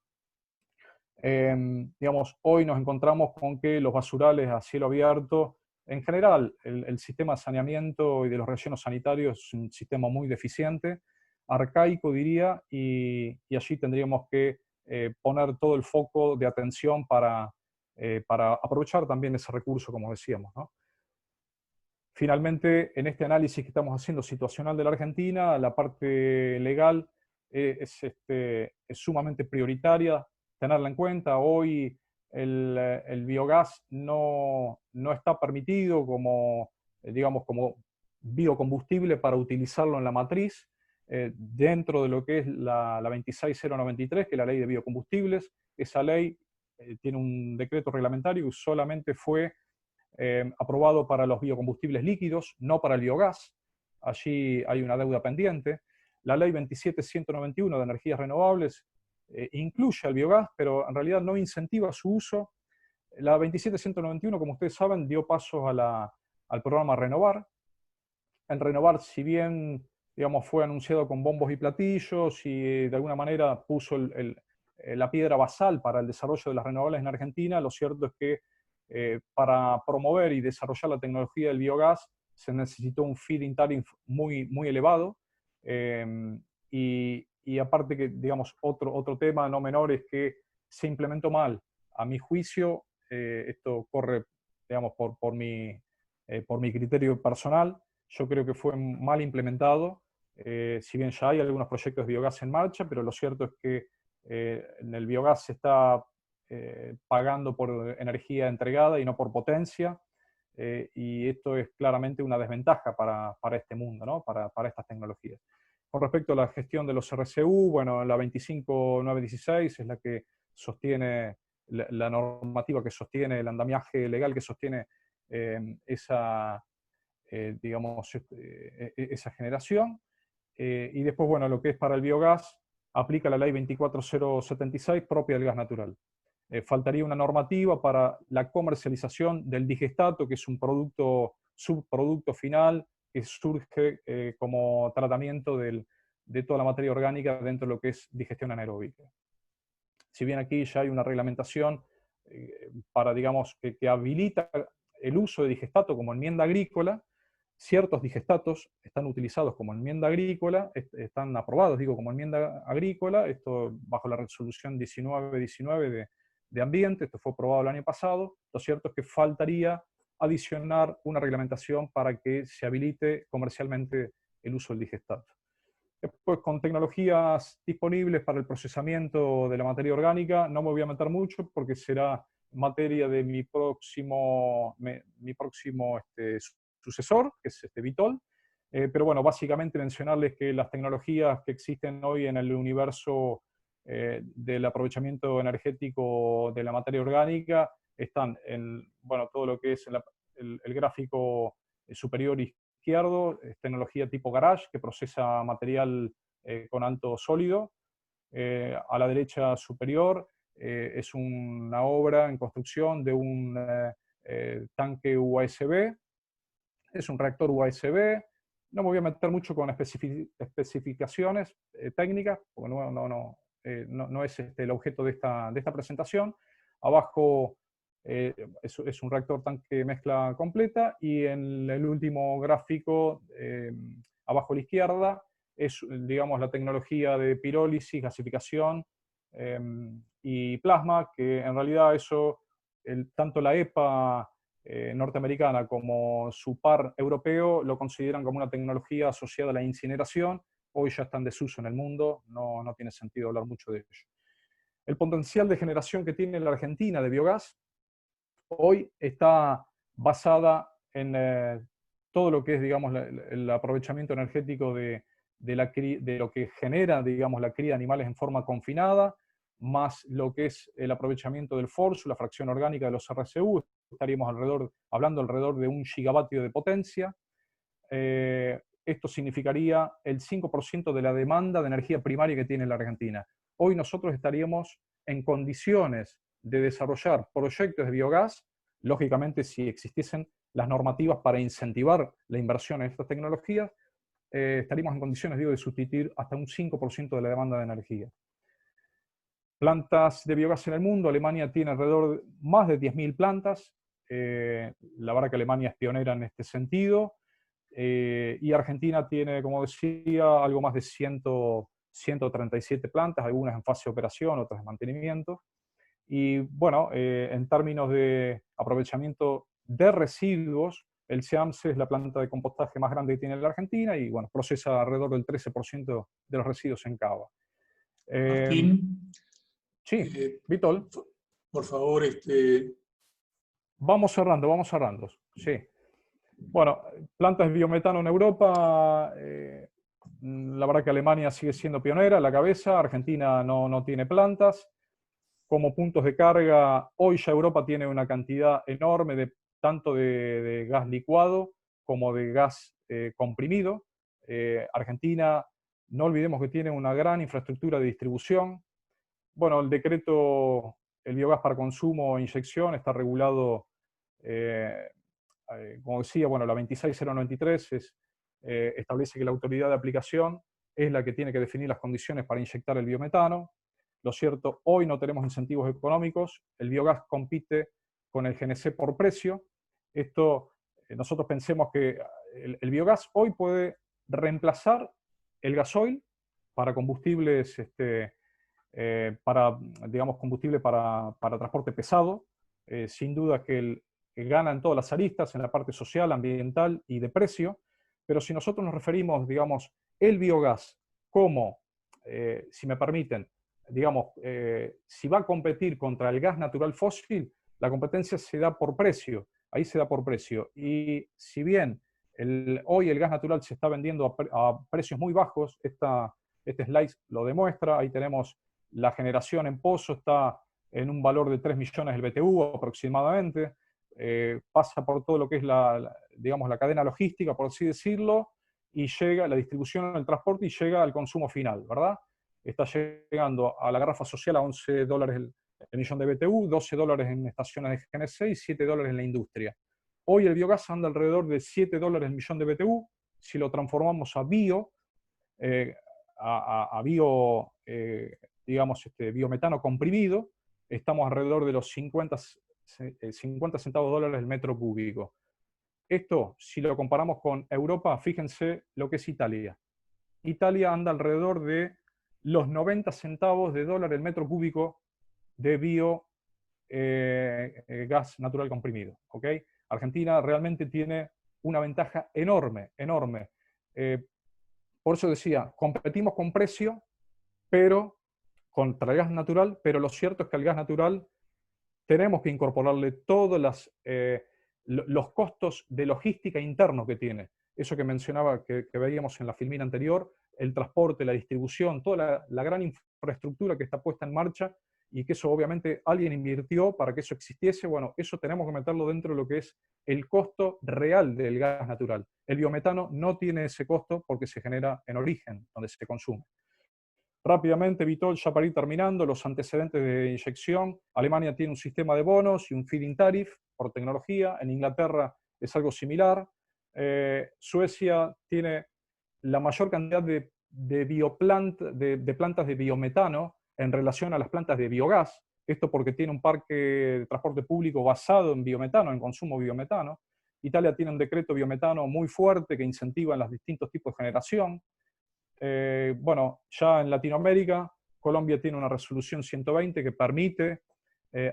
S2: digamos, hoy nos encontramos con que los basurales a cielo abierto, en general, el sistema de saneamiento y de los rellenos sanitarios es un sistema muy deficiente, arcaico diría, y allí tendríamos que poner todo el foco de atención para aprovechar también ese recurso, como decíamos, ¿no? Finalmente, en este análisis que estamos haciendo situacional de la Argentina, la parte legal es sumamente prioritaria tenerla en cuenta. Hoy el biogás no está permitido como, digamos, como biocombustible para utilizarlo en la matriz, dentro de lo que es la 26093, que es la ley de biocombustibles. Esa ley tiene un decreto reglamentario que solamente fue aprobado para los biocombustibles líquidos, no para el biogás. Allí hay una deuda pendiente. La ley 27191 de energías renovables incluye al biogás, pero en realidad no incentiva su uso. La 27191, como ustedes saben, dio paso al programa Renovar. En Renovar, si bien, digamos, fue anunciado con bombos y platillos y de alguna manera puso la piedra basal para el desarrollo de las renovables en Argentina, lo cierto es que para promover y desarrollar la tecnología del biogás se necesitó un feed-in tariff muy elevado. Y aparte que, digamos, otro tema no menor es que se implementó mal. A mi juicio, esto corre, digamos, por mi criterio personal. Yo creo que fue mal implementado, si bien ya hay algunos proyectos de biogás en marcha, pero lo cierto es que en el biogás se está pagando por energía entregada y no por potencia, y esto es claramente una desventaja para este mundo, ¿no? para estas tecnologías. Con respecto a la gestión de los RCU, bueno, la 25916 es la que sostiene, la normativa que sostiene, el andamiaje legal que sostiene esa, digamos, esa generación. Y después, bueno, lo que es para el biogás, aplica la ley 24076 propia del gas natural. Faltaría una normativa para la comercialización del digestato, que es un subproducto final que surge como tratamiento de toda la materia orgánica dentro de lo que es digestión anaeróbica. Si bien aquí ya hay una reglamentación para, digamos, que habilita el uso de digestato como enmienda agrícola, ciertos digestatos están utilizados como enmienda agrícola, están aprobados, digo, como enmienda agrícola, esto bajo la resolución 1919 de ambiente, esto fue aprobado el año pasado. Lo cierto es que faltaría adicionar una reglamentación para que se habilite comercialmente el uso del digestato. Después, con tecnologías disponibles para el procesamiento de la materia orgánica, no me voy a meter mucho porque será materia de mi próximo sucesor, que es Vitol. Pero bueno, básicamente mencionarles que las tecnologías que existen hoy en el universo del aprovechamiento energético de la materia orgánica están en, bueno, todo lo que es el gráfico superior izquierdo, es tecnología tipo garage, que procesa material con alto sólido. A la derecha superior es una obra en construcción de un tanque UASB. Es un reactor UASB. No me voy a meter mucho con especificaciones técnicas, porque no es el objeto de esta presentación. Abajo es un reactor tanque mezcla completa, y en el último gráfico, abajo a la izquierda, es, digamos, la tecnología de pirólisis, gasificación y plasma, que en realidad eso, tanto la EPA norteamericana como su par europeo lo consideran como una tecnología asociada a la incineración. Hoy ya está en desuso en el mundo, no tiene sentido hablar mucho de ello. El potencial de generación que tiene la Argentina de biogás hoy está basada en todo lo que es, digamos, el aprovechamiento energético de lo que genera, digamos, la cría de animales en forma confinada, más lo que es el aprovechamiento del FORSU, la fracción orgánica de los RCU. Estaríamos hablando alrededor de 1 gigavatio de potencia. Esto significaría el 5% de la demanda de energía primaria que tiene la Argentina. Hoy nosotros estaríamos en condiciones de desarrollar proyectos de biogás, lógicamente si existiesen las normativas para incentivar la inversión en estas tecnologías, estaríamos en condiciones, digo, de sustituir hasta un 5% de la demanda de energía. Plantas de biogás en el mundo, Alemania tiene alrededor de más de 10.000 plantas, la verdad que Alemania es pionera en este sentido, y Argentina tiene, como decía, algo más de 137 plantas, algunas en fase de operación, otras de mantenimiento. Y bueno, en términos de aprovechamiento de residuos, El SEAMSE es la planta de compostaje más grande que tiene la Argentina y bueno, procesa alrededor del 13% de los residuos en cava.
S1: Martín,
S2: Sí, Vitol.
S1: por favor,
S2: Vamos cerrando, sí. Bueno, plantas de biometano en Europa, la verdad que Alemania sigue siendo pionera, a la cabeza, Argentina no tiene plantas. Como puntos de carga, hoy ya Europa tiene una cantidad enorme de tanto de gas licuado como de gas comprimido. Argentina, no olvidemos que tiene una gran infraestructura de distribución. Bueno, el decreto, el biogás para consumo e inyección está regulado, como decía, bueno, la 26093 establece que la autoridad de aplicación es la que tiene que definir las condiciones para inyectar el biometano. Lo cierto, hoy no tenemos incentivos económicos, el biogás compite con el GNC por precio. Esto, nosotros pensemos que el biogás hoy puede reemplazar el gasoil para combustibles, digamos, combustible para transporte pesado. Sin duda que gana en todas las aristas, en la parte social, ambiental y de precio, pero si nosotros nos referimos, digamos, el biogás como, si me permiten, digamos, si va a competir contra el gas natural fósil, la competencia se da por precio, ahí se da por precio. Y si bien hoy el gas natural se está vendiendo a precios muy bajos, este slide lo demuestra, ahí tenemos la generación en pozo, está en un valor de 3 millones el BTU aproximadamente, pasa por todo lo que es digamos, la cadena logística, por así decirlo, y llega la distribución, el transporte y llega al consumo final, ¿verdad? Está llegando a la garrafa social a $11 el millón de BTU, $12 en estaciones de GNC y $7 en la industria. Hoy el biogás anda alrededor de $7 el millón de BTU. Si lo transformamos a bio, digamos, biometano comprimido, estamos alrededor de los 50 centavos dólares el metro cúbico. Esto, si lo comparamos con Europa, fíjense lo que es Italia. Italia anda alrededor de los 90 centavos de dólar el metro cúbico de gas natural comprimido. ¿Okay? Argentina realmente tiene una ventaja enorme, enorme. Por eso decía, competimos con precio, pero contra el gas natural, pero lo cierto es que al gas natural tenemos que incorporarle todos los costos de logística internos que tiene. Eso que mencionaba, que veíamos en la filmina anterior, el transporte, la distribución, toda la gran infraestructura que está puesta en marcha y que eso obviamente alguien invirtió para que eso existiese. Bueno, eso tenemos que meterlo dentro de lo que es el costo real del gas natural. El biometano no tiene ese costo porque se genera en origen, donde se consume. Rápidamente, Vitol, ya para ir terminando, los antecedentes de inyección. Alemania tiene un sistema de bonos y un feed-in tariff por tecnología. En Inglaterra es algo similar. Suecia tiene la mayor cantidad de plantas de biometano en relación a las plantas de biogás. Esto porque tiene un parque de transporte público basado en biometano, en consumo de biometano. Italia tiene un decreto biometano muy fuerte que incentiva en los distintos tipos de generación. Bueno, ya en Latinoamérica, Colombia tiene una resolución 120 que permite,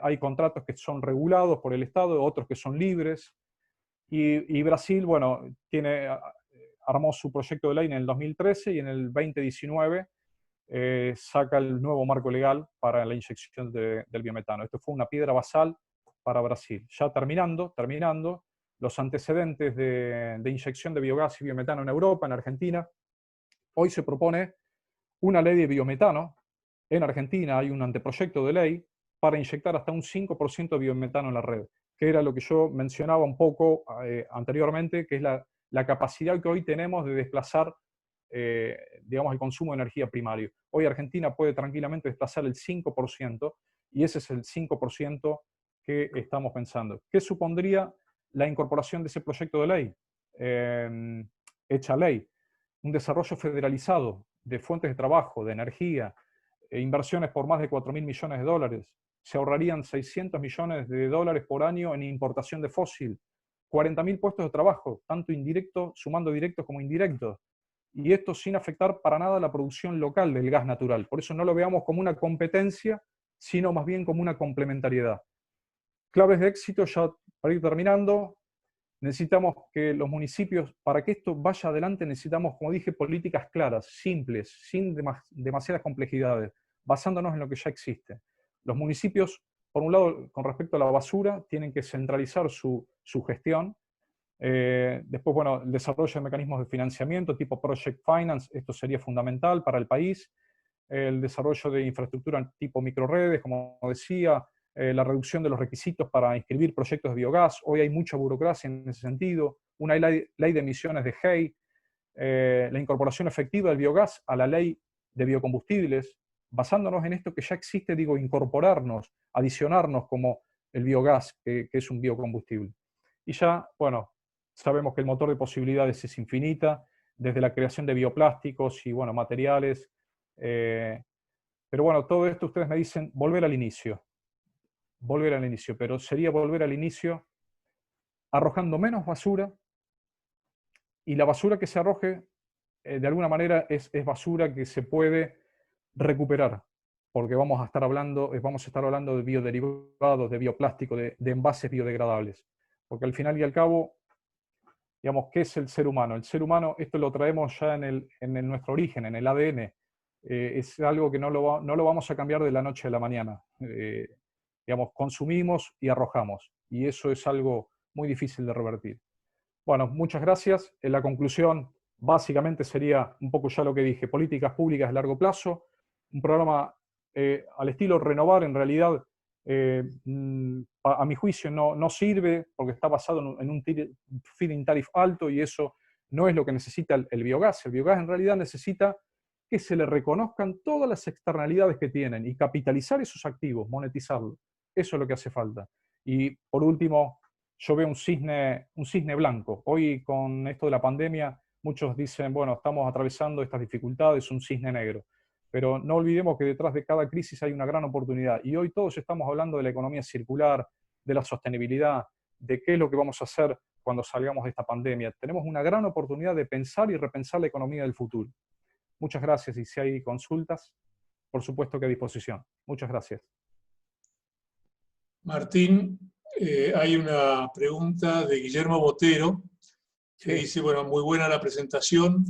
S2: hay contratos que son regulados por el Estado, otros que son libres, y Brasil, bueno, armó su proyecto de ley en el 2013 y en el 2019 saca el nuevo marco legal para la inyección del biometano. Esto fue una piedra basal para Brasil. Ya terminando, los antecedentes de inyección de biogás y biometano en Europa, en Argentina. Hoy se propone una ley de biometano. En Argentina hay un anteproyecto de ley para inyectar hasta un 5% de biometano en la red, que era lo que yo mencionaba un poco anteriormente, que es la capacidad que hoy tenemos de desplazar, digamos, el consumo de energía primario. Hoy Argentina puede tranquilamente desplazar el 5%, y ese es el 5% que estamos pensando. ¿Qué supondría la incorporación de ese proyecto de ley? Hecha ley. Un desarrollo federalizado de fuentes de trabajo, de energía, inversiones por más de 4.000 millones de dólares. Se ahorrarían 600 millones de dólares por año en importación de fósil. 40.000 puestos de trabajo, tanto indirectos, sumando directos como indirectos. Y esto sin afectar para nada la producción local del gas natural. Por eso no lo veamos como una competencia, sino más bien como una complementariedad. Claves de éxito, ya para ir terminando. necesitamos que los municipios, para que esto vaya adelante, necesitamos, como dije, políticas claras, simples, sin demasiadas complejidades, basándonos en lo que ya existe. Los municipios, por un lado, con respecto a la basura, tienen que centralizar su gestión. Después, bueno, el desarrollo de mecanismos de financiamiento tipo Project Finance, esto sería fundamental para el país. El desarrollo de infraestructura tipo microredes, como decía, la reducción de los requisitos para inscribir proyectos de biogás. Hoy hay mucha burocracia en ese sentido. Una ley de emisiones de GEI, la incorporación efectiva del biogás a la ley de biocombustibles, basándonos en esto que ya existe, digo, incorporarnos, adicionarnos como el biogás, que es un biocombustible. Y ya, bueno, sabemos que el motor de posibilidades es infinita, desde la creación de bioplásticos y, bueno, materiales. Pero bueno, todo esto ustedes me dicen volver al inicio, pero sería volver al inicio arrojando menos basura, y la basura que se arroje, de alguna manera, es basura que se puede recuperar, porque vamos a estar hablando de bioderivados, de bioplástico, de envases biodegradables. Porque al final y al cabo, digamos, ¿qué es el ser humano? El ser humano, esto lo traemos ya en nuestro origen, en el ADN. Es algo que no lo vamos a cambiar de la noche a la mañana. Digamos, consumimos y arrojamos. Y eso es algo muy difícil de revertir. Bueno, muchas gracias. En la conclusión, básicamente sería un poco ya lo que dije: políticas públicas de largo plazo, un programa al estilo Renovar, en realidad, a mi juicio no sirve, porque está basado en un feed-in tariff alto, y eso no es lo que necesita el biogás. El biogás en realidad necesita que se le reconozcan todas las externalidades que tienen y capitalizar esos activos, monetizarlos. Eso es lo que hace falta. Y por último, yo veo un cisne blanco. Hoy, con esto de la pandemia, muchos dicen, bueno, estamos atravesando estas dificultades, un cisne negro. Pero no olvidemos que detrás de cada crisis hay una gran oportunidad. Y hoy todos estamos hablando de la economía circular, de la sostenibilidad, de qué es lo que vamos a hacer cuando salgamos de esta pandemia. Tenemos una gran oportunidad de pensar y repensar la economía del futuro. Muchas gracias, y si hay consultas, por supuesto que a disposición. Muchas gracias.
S1: Martín, hay una pregunta de Guillermo Botero, que
S2: Sí.
S1: dice, bueno, muy buena la presentación.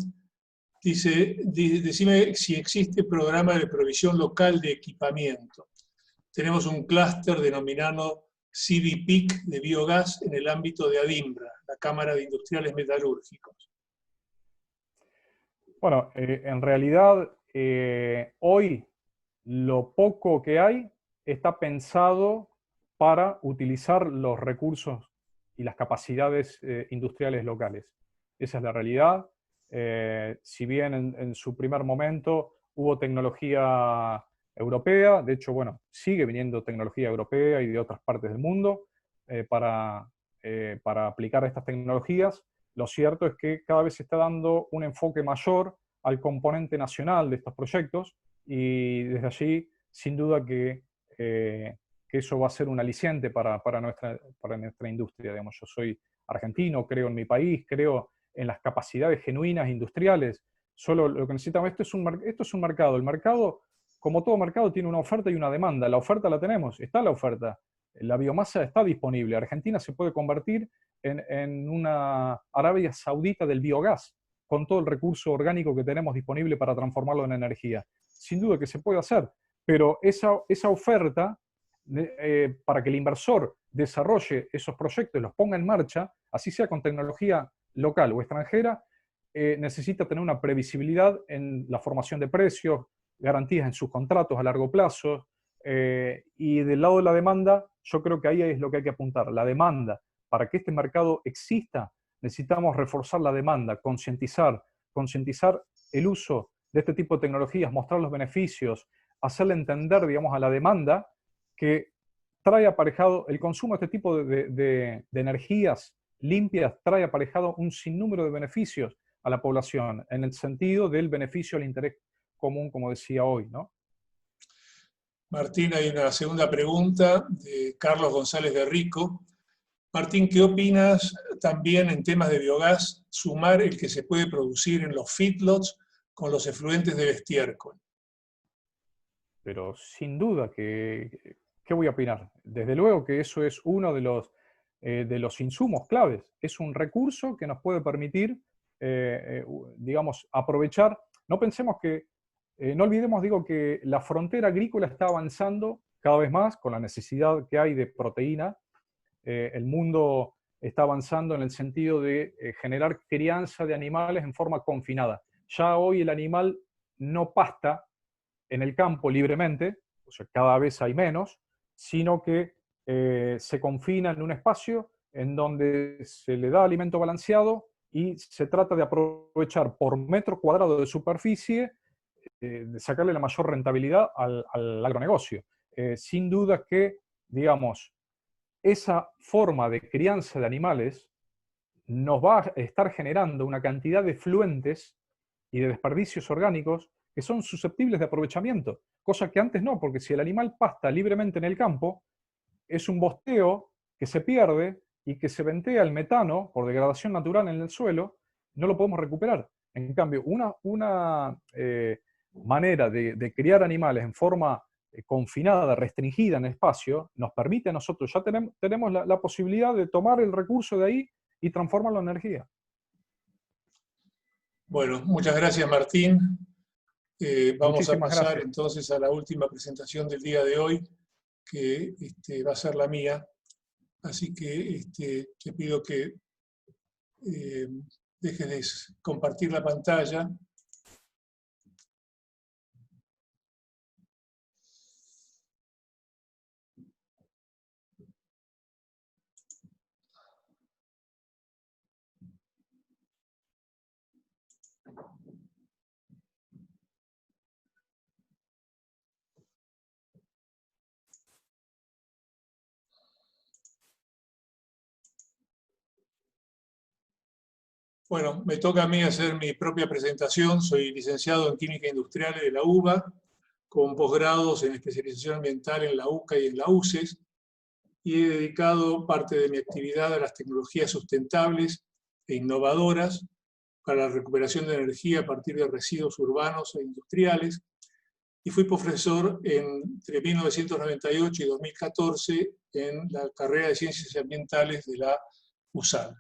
S1: Dice, decime si existe programa de provisión local de equipamiento. Tenemos un clúster denominado CDPIC de biogás en el ámbito de ADIMBRA, la Cámara de Industriales Metalúrgicos.
S2: Bueno, en realidad, hoy lo poco que hay está pensado para utilizar los recursos y las capacidades industriales locales. Esa es la realidad. Si bien en su primer momento hubo tecnología europea, de hecho, bueno, sigue viniendo tecnología europea y de otras partes del mundo para aplicar estas tecnologías, lo cierto es que cada vez se está dando un enfoque mayor al componente nacional de estos proyectos, y desde allí, sin duda que eso va a ser un aliciente para nuestra industria. Digamos, yo soy argentino, creo en mi país, creo en las capacidades genuinas industriales. Solo lo que necesitamos, esto es un mercado. El mercado, como todo mercado, tiene una oferta y una demanda. La oferta la tenemos, está la oferta. La biomasa está disponible. Argentina se puede convertir en una Arabia Saudita del biogás, con todo el recurso orgánico que tenemos disponible para transformarlo en energía. Sin duda que se puede hacer, pero esa oferta, para que el inversor desarrolle esos proyectos, los ponga en marcha, así sea con tecnología local o extranjera, necesita tener una previsibilidad en la formación de precios, garantías en sus contratos a largo plazo, y del lado de la demanda, yo creo que ahí es lo que hay que apuntar, la demanda. Para que este mercado exista, necesitamos reforzar la demanda, concientizar el uso de este tipo de tecnologías, mostrar los beneficios, hacerle entender, digamos, a la demanda que trae aparejado el consumo de este tipo de energías limpias, trae aparejado un sinnúmero de beneficios a la población, en el sentido del beneficio al interés común, como decía hoy, ¿no?
S1: Martín, hay una segunda pregunta de Carlos González de Rico. Martín, ¿qué opinas también en temas de biogás, sumar el que se puede producir en los feedlots con los efluentes de estiércol?
S2: Pero sin duda ¿qué voy a opinar? Desde luego que eso es uno de los de los insumos claves. Es un recurso que nos puede permitir, digamos, aprovechar. No pensemos que, no olvidemos, digo, que la frontera agrícola está avanzando cada vez más con la necesidad que hay de proteína. El mundo está avanzando en el sentido de generar crianza de animales en forma confinada. Ya hoy el animal no pasta en el campo libremente, o sea, cada vez hay menos, sino que se confina en un espacio en donde se le da alimento balanceado y se trata de aprovechar por metro cuadrado de superficie, de sacarle la mayor rentabilidad al agronegocio. Sin duda que, digamos, esa forma de crianza de animales nos va a estar generando una cantidad de efluentes y de desperdicios orgánicos que son susceptibles de aprovechamiento, cosa que antes no, porque si el animal pasta libremente en el campo, es un bosteo que se pierde y que se ventea el metano por degradación natural en el suelo, no lo podemos recuperar. En cambio, una manera de criar animales en forma confinada, restringida en el espacio, nos permite a nosotros, ya tenemos la posibilidad de tomar el recurso de ahí y transformarlo en energía.
S1: Bueno, muchas gracias, Martín. Vamos
S2: Muchísimas
S1: a pasar
S2: gracias.
S1: entonces a la última presentación del día de hoy, que va a ser la mía. Así que te pido que dejes de compartir la pantalla. Bueno, me toca a mí hacer mi propia presentación. Soy licenciado en Química Industrial de la UBA, con posgrados en especialización ambiental en la UCA y en la UCES, y he dedicado parte de mi actividad a las tecnologías sustentables e innovadoras para la recuperación de energía a partir de residuos urbanos e industriales, y fui profesor entre 1998 y 2014 en la carrera de Ciencias Ambientales de la USAL.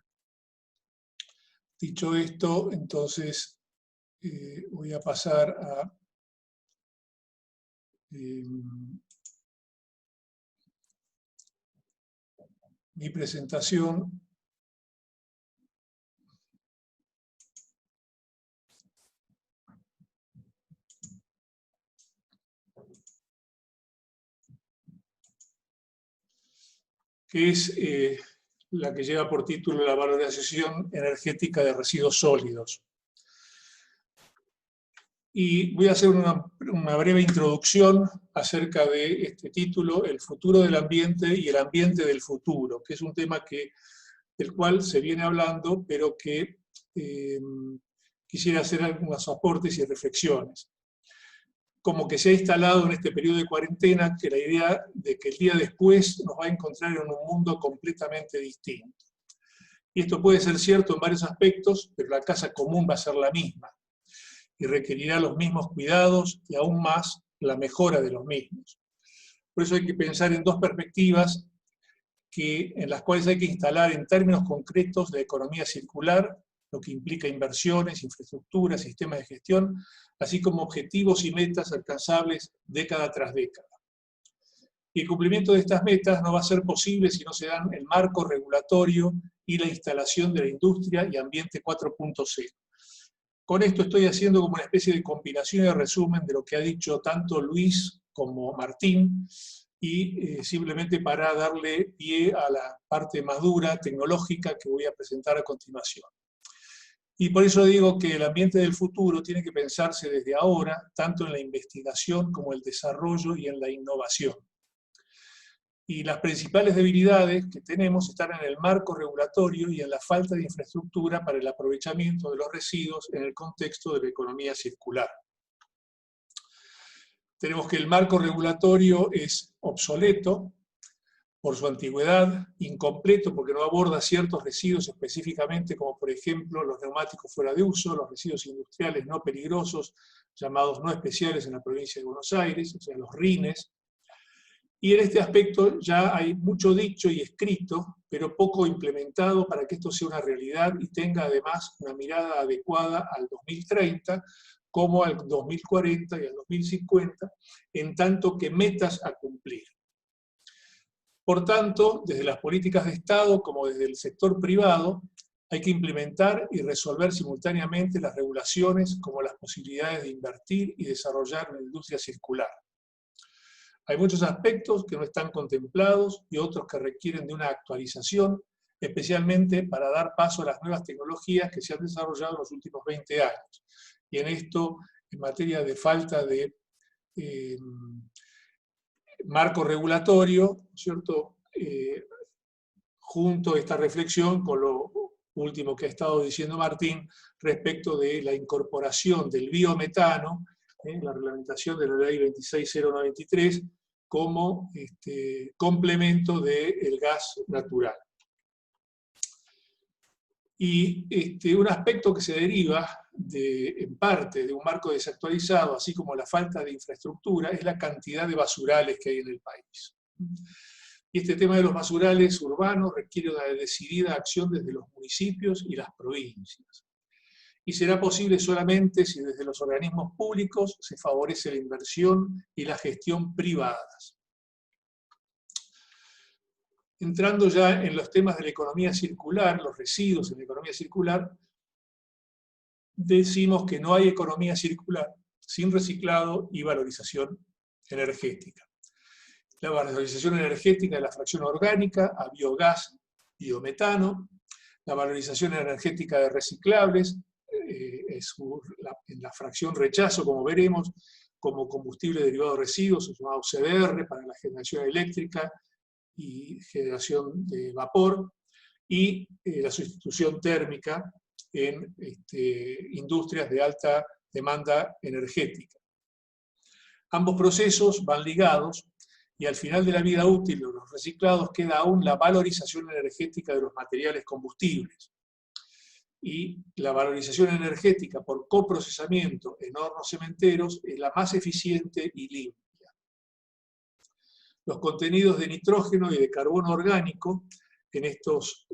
S1: Dicho esto, entonces voy a pasar a mi presentación. Que es la que lleva por título la valorización energética de residuos sólidos. Y voy a hacer una breve introducción acerca de este título, el futuro del ambiente y el ambiente del futuro, que es un tema del cual se viene hablando, pero que quisiera hacer algunos aportes y reflexiones. Como que se ha instalado en este periodo de cuarentena que la idea de que el día después nos va a encontrar en un mundo completamente distinto. Y esto puede ser cierto en varios aspectos, pero la casa común va a ser la misma y requerirá los mismos cuidados y aún más la mejora de los mismos. Por eso hay que pensar en dos perspectivas en las cuales hay que instalar en términos concretos la economía circular, lo que implica inversiones, infraestructuras, sistemas de gestión, así como objetivos y metas alcanzables década tras década. Y el cumplimiento de estas metas no va a ser posible si no se dan el marco regulatorio y la instalación de la industria y ambiente 4.0. Con esto estoy haciendo como una especie de compilación y resumen de lo que ha dicho tanto Luis como Martín, y simplemente para darle pie a la parte más dura, tecnológica, que voy a presentar a continuación. Y por eso digo que el ambiente del futuro tiene que pensarse desde ahora, tanto en la investigación como en el desarrollo y en la innovación. Y las principales debilidades que tenemos están en el marco regulatorio y en la falta de infraestructura para el aprovechamiento de los residuos en el contexto de la economía circular. Tenemos que el marco regulatorio es obsoleto por su antigüedad, incompleto porque no aborda ciertos residuos específicamente, como por ejemplo los neumáticos fuera de uso, los residuos industriales no peligrosos, llamados no especiales en la provincia de Buenos Aires, o sea, los RINES, Y en este aspecto ya hay mucho dicho y escrito, pero poco implementado para que esto sea una realidad y tenga además una mirada adecuada al 2030, como al 2040 y al 2050, en tanto que metas a cumplir. Por tanto, desde las políticas de Estado como desde el sector privado, hay que implementar y resolver simultáneamente las regulaciones como las posibilidades de invertir y desarrollar una industria circular. Hay muchos aspectos que no están contemplados y otros que requieren de una actualización, especialmente para dar paso a las nuevas tecnologías que se han desarrollado en los últimos 20 años. Y en esto, en materia de falta de marco regulatorio, ¿cierto? Junto a esta reflexión con lo último que ha estado diciendo Martín respecto de la incorporación del biometano en la reglamentación de la ley 26093 como complemento del gas natural. Y un aspecto que se deriva en parte de un marco desactualizado, así como la falta de infraestructura, es la cantidad de basurales que hay en el país. Y este tema de los basurales urbanos requiere una decidida acción desde los municipios y las provincias. Y será posible solamente si desde los organismos públicos se favorece la inversión y la gestión privadas. Entrando ya en los temas de la economía circular, los residuos en la economía circular, decimos que no hay economía circular sin reciclado y valorización energética. La valorización energética de la fracción orgánica a biogás, biometano, la valorización energética de reciclables, en la fracción rechazo, como veremos, como combustible derivado de residuos, llamado CDR, para la generación eléctrica y generación de vapor, y la sustitución térmica en industrias de alta demanda energética. Ambos procesos van ligados y al final de la vida útil de los reciclados queda aún la valorización energética de los materiales combustibles. Y la valorización energética por coprocesamiento en hornos cementeros es la más eficiente y limpia. Los contenidos de nitrógeno y de carbono orgánico en estos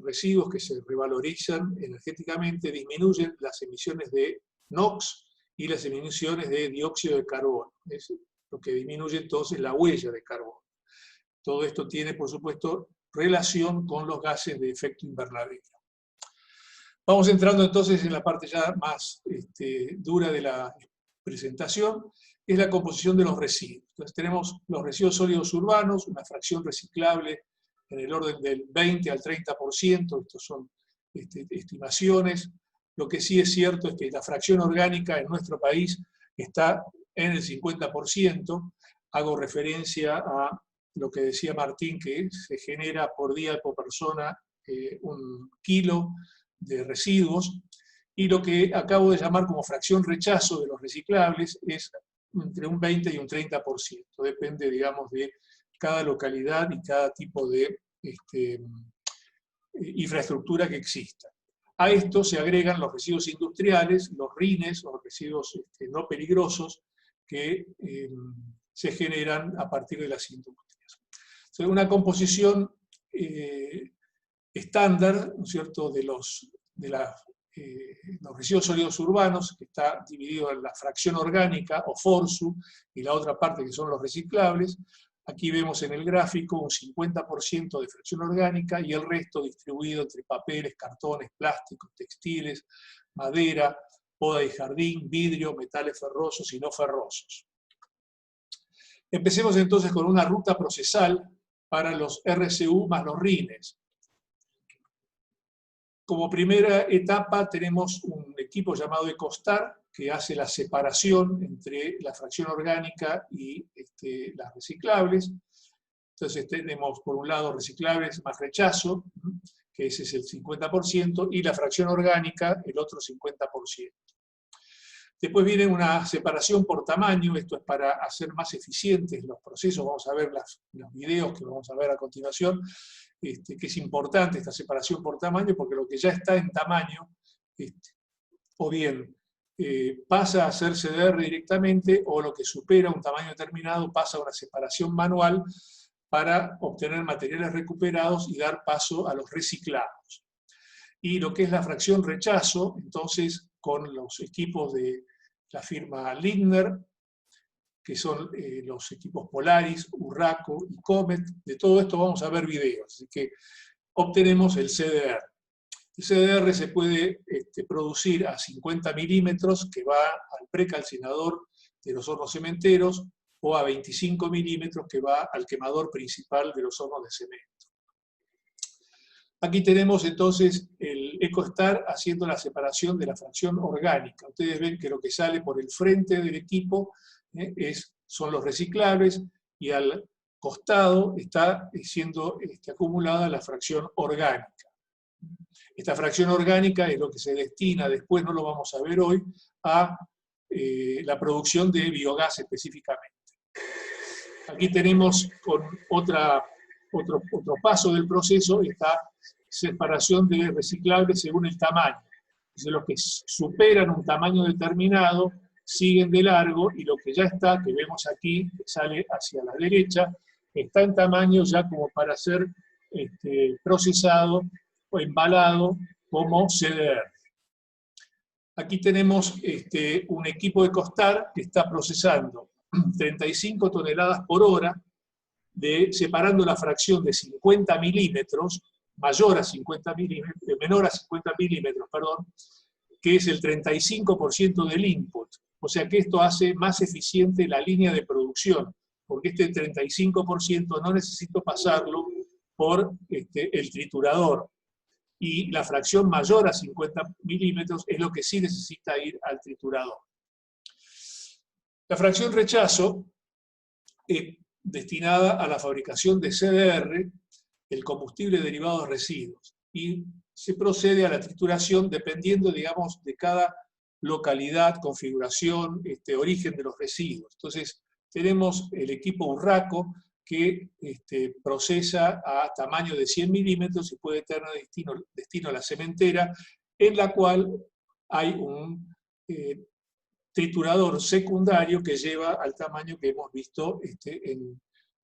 S1: residuos que se revalorizan energéticamente disminuyen las emisiones de NOx y las emisiones de dióxido de carbono. Es lo que disminuye entonces la huella de carbono. Todo esto tiene, por supuesto, relación con los gases de efecto invernadero. Vamos entrando entonces en la parte ya más dura de la presentación, que es la composición de los residuos. Entonces tenemos los residuos sólidos urbanos, una fracción reciclable en el orden del 20 al 30%, estos son estimaciones. Lo que sí es cierto es que la fracción orgánica en nuestro país está en el 50%. Hago referencia a lo que decía Martín, que se genera por día y por persona 1 kilo de residuos, y lo que acabo de llamar como fracción rechazo de los reciclables es entre un 20 y un 30%. Depende, digamos, de cada localidad y cada tipo de infraestructura que exista. A esto se agregan los residuos industriales, los RINES, los residuos no peligrosos, que se generan a partir de las industrias. Entonces, una composición estándar, ¿no es cierto?, de los residuos sólidos urbanos, que está dividido en la fracción orgánica, o FORSU, y la otra parte que son los reciclables. Aquí vemos en el gráfico un 50% de fracción orgánica y el resto distribuido entre papeles, cartones, plásticos, textiles, madera, poda y jardín, vidrio, metales ferrosos y no ferrosos. Empecemos entonces con una ruta procesal para los RCU más los RINES. Como primera etapa tenemos un equipo llamado EcoStar que hace la separación entre la fracción orgánica y las reciclables. Entonces tenemos por un lado reciclables más rechazo, que ese es el 50%, y la fracción orgánica el otro 50%. Después viene una separación por tamaño, esto es para hacer más eficientes los procesos, vamos a ver los videos que vamos a ver a continuación, que es importante esta separación por tamaño, porque lo que ya está en tamaño, o bien pasa a ser CDR directamente, o lo que supera un tamaño determinado pasa a una separación manual para obtener materiales recuperados y dar paso a los reciclados. Y lo que es la fracción rechazo, entonces, con los equipos de la firma Lindner, que son los equipos Polaris, Urraco y Comet, de todo esto vamos a ver videos, así que obtenemos el CDR. El CDR se puede producir a 50 milímetros, que va al precalcinador de los hornos cementeros, o a 25 milímetros, que va al quemador principal de los hornos de cemento. Aquí tenemos entonces el EcoStar haciendo la separación de la fracción orgánica. Ustedes ven que lo que sale por el frente del equipo son los reciclables, y al costado está siendo acumulada la fracción orgánica. Esta fracción orgánica es lo que se destina, después no lo vamos a ver hoy, a la producción de biogás específicamente. Aquí tenemos con otro paso del proceso, esta separación de reciclables según el tamaño. Entonces, los que superan un tamaño determinado siguen de largo, y lo que ya está, que vemos aquí, que sale hacia la derecha, está en tamaño ya como para ser procesado o embalado como CDR. Aquí tenemos un equipo de EcoStar que está procesando 35 toneladas por hora, separando la fracción de 50 milímetros, menor a 50 milímetros, perdón, que es el 35% del input. O sea que esto hace más eficiente la línea de producción, porque este 35% no necesito pasarlo por el triturador. Y la fracción mayor a 50 milímetros es lo que sí necesita ir al triturador. La fracción rechazo es destinada a la fabricación de CDR, el combustible derivado de residuos, y se procede a la trituración dependiendo, digamos, de cada localidad, configuración, origen de los residuos. Entonces, tenemos el equipo Urraco, que procesa a tamaño de 100 milímetros y puede tener destino a la cementera, en la cual hay un triturador secundario que lleva al tamaño que hemos visto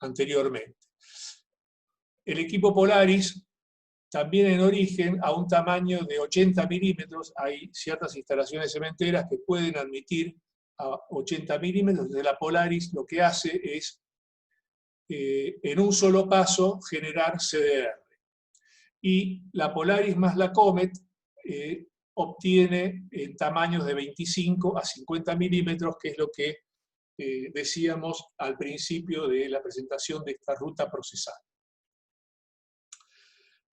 S1: anteriormente. El equipo Polaris, también en origen, a un tamaño de 80 milímetros, hay ciertas instalaciones cementeras que pueden admitir a 80 milímetros, de la Polaris lo que hace es en un solo paso generar CDR. Y la Polaris más la Comet obtiene tamaños de 25 a 50 milímetros, que es lo que decíamos al principio de la presentación de esta ruta procesal.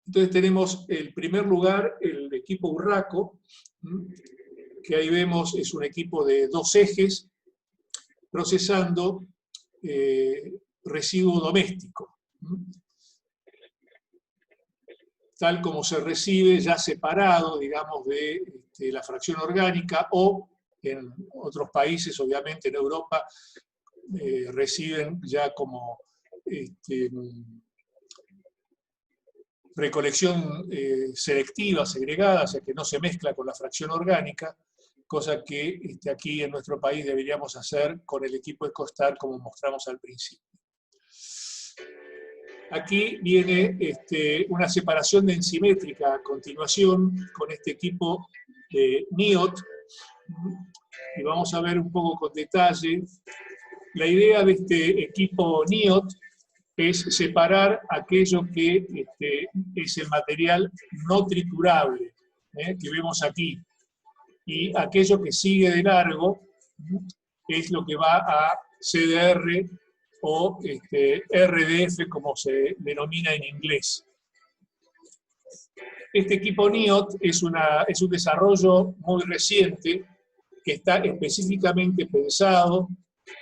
S1: Entonces tenemos en primer lugar el equipo Urraco, que ahí vemos es un equipo de 2 ejes, procesando residuo doméstico, tal como se recibe ya separado, digamos, de la fracción orgánica, o en otros países, obviamente en Europa, reciben ya como recolección selectiva, segregada, o sea que no se mezcla con la fracción orgánica, cosa que aquí en nuestro país deberíamos hacer con el equipo EcoStar, como mostramos al principio. Aquí viene una separación densimétrica a continuación con este equipo de NIOT, y vamos a ver un poco con detalle. La idea de este equipo NIOT es separar aquello que es el material no triturable, que vemos aquí, y aquello que sigue de largo es lo que va a CDR o RDF, como se denomina en inglés. Este equipo NIOT es un desarrollo muy reciente que está específicamente pensado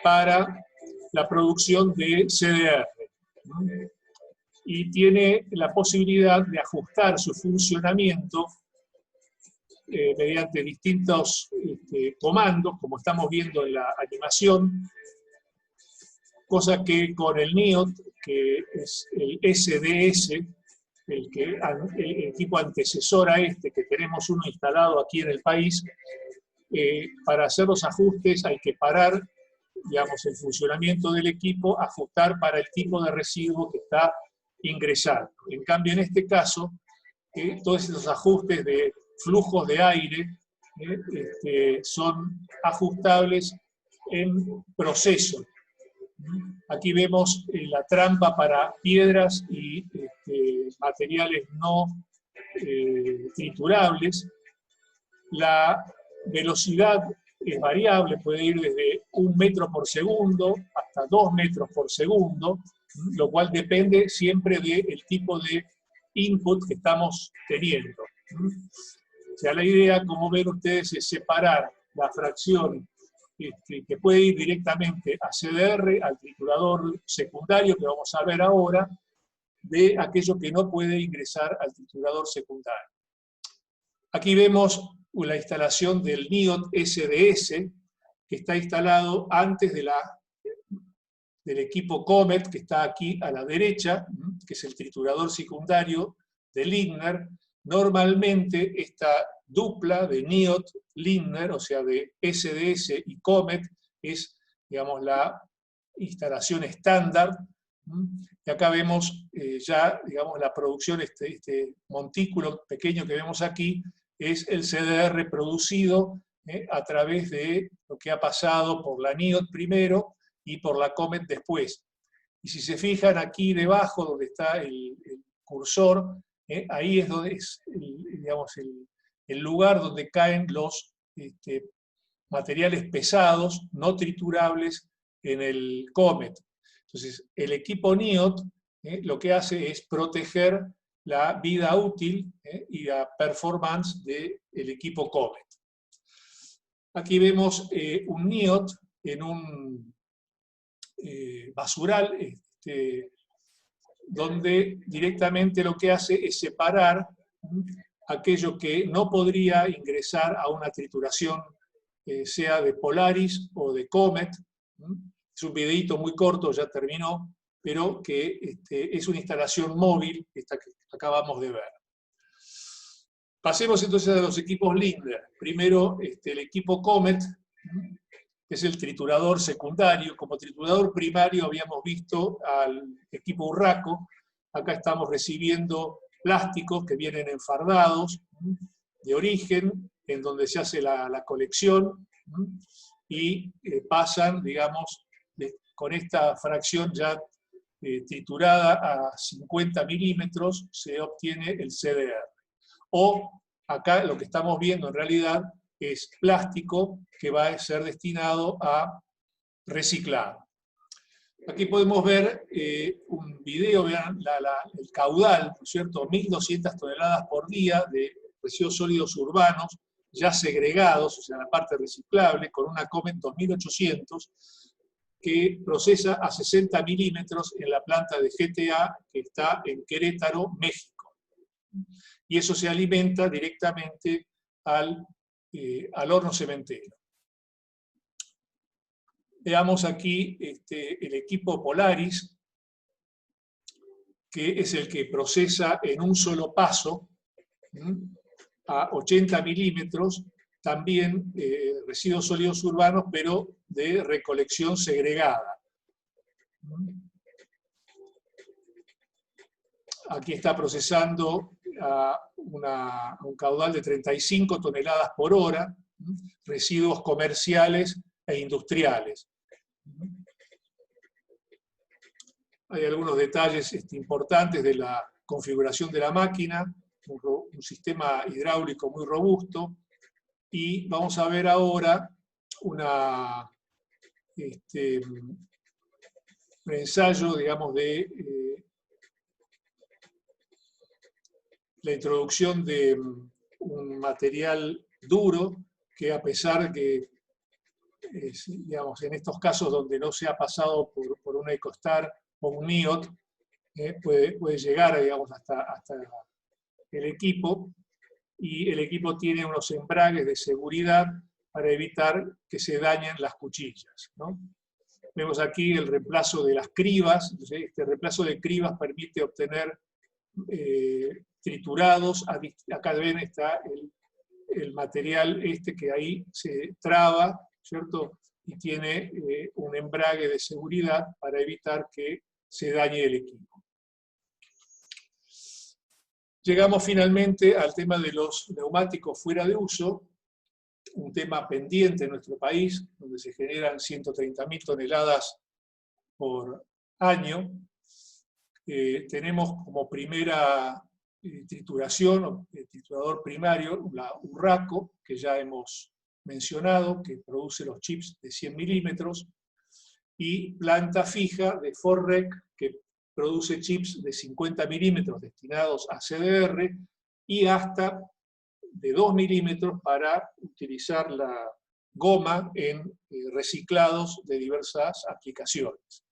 S1: para la producción de CDR. Y tiene la posibilidad de ajustar su funcionamiento mediante distintos comandos, como estamos viendo en la animación, cosa que con el NIOT, que es el SDS, el equipo antecesor a que tenemos uno instalado aquí en el país, para hacer los ajustes hay que parar, digamos, el funcionamiento del equipo, ajustar para el tipo de residuo que está ingresando. En cambio, en este caso, todos esos ajustes de flujos de aire son ajustables en proceso. Aquí vemos la trampa para piedras y materiales no triturables. La velocidad es variable, puede ir desde 1 metro por segundo hasta 2 metros por segundo, lo cual depende siempre del tipo de input que estamos teniendo. O sea, la idea, como ven ustedes, es separar la fracción que puede ir directamente a CDR, al triturador secundario, que vamos a ver ahora, de aquello que no puede ingresar al triturador secundario. Aquí vemos la instalación del NIOT SDS, que está instalado antes del equipo Comet, que está aquí a la derecha, que es el triturador secundario de Lindner. Normalmente esta dupla de NIOT, Lindner, o sea, de SDS y Comet, es, digamos, la instalación estándar. Y acá vemos ya, digamos, la producción, este montículo pequeño que vemos aquí, es el CDR producido a través de lo que ha pasado por la NIOT primero y por la Comet después. Y si se fijan aquí debajo, donde está el cursor, ahí es donde es digamos, el lugar donde caen los materiales pesados, no triturables, en el Comet. Entonces, el equipo NIOT lo que hace es proteger la vida útil y la performance del equipo Comet. Aquí vemos un NIOT en un basural, donde directamente lo que hace es separar aquello que no podría ingresar a una trituración, sea de Polaris o de Comet. Es un videíto muy corto, ya terminó, pero que es una instalación móvil, esta que acabamos de ver. Pasemos entonces a los equipos Lindner. Primero, el equipo Comet, que es el triturador secundario. Como triturador primario habíamos visto al equipo Urraco. Acá estamos recibiendo plásticos que vienen enfardados de origen, en donde se hace la colección, y pasan, digamos, con esta fracción ya triturada a 50 milímetros, se obtiene el CDR. O acá lo que estamos viendo en realidad es plástico que va a ser destinado a reciclar. Aquí podemos ver un video, vean el caudal, ¿no es cierto? 1.200 toneladas por día de residuos sólidos urbanos, ya segregados, o sea, la parte reciclable, con una Comet 2800, que procesa a 60 milímetros en la planta de GTA, que está en Querétaro, México. Y eso se alimenta directamente al horno cementero. Veamos aquí el equipo Polaris, que es el que procesa en un solo paso a 80 milímetros, también residuos sólidos urbanos, pero de recolección segregada. Aquí está procesando a un caudal de 35 toneladas por hora, residuos comerciales e industriales. Hay algunos detalles importantes de la configuración de la máquina, un sistema hidráulico muy robusto, y vamos a ver ahora un ensayo, digamos, de la introducción de un material duro que, a pesar que, digamos, en estos casos donde no se ha pasado por un EcoStar o un NIOT, puede llegar, digamos, hasta el equipo, y el equipo tiene unos embragues de seguridad para evitar que se dañen las cuchillas, ¿no? Vemos aquí el reemplazo de las cribas. Este reemplazo de cribas permite obtener triturados. Acá ven está el material que ahí se traba, ¿cierto? Y tiene un embrague de seguridad para evitar que se dañe el equipo. Llegamos finalmente al tema de los neumáticos fuera de uso, un tema pendiente en nuestro país, donde se generan 130.000 toneladas por año. Tenemos como primera triturador primario la Urraco, que ya hemos mencionado, que produce los chips de 100 milímetros, y planta fija de Forrec, que produce chips de 50 milímetros destinados a CDR, y hasta de 2 milímetros para utilizar la goma en reciclados de diversas aplicaciones.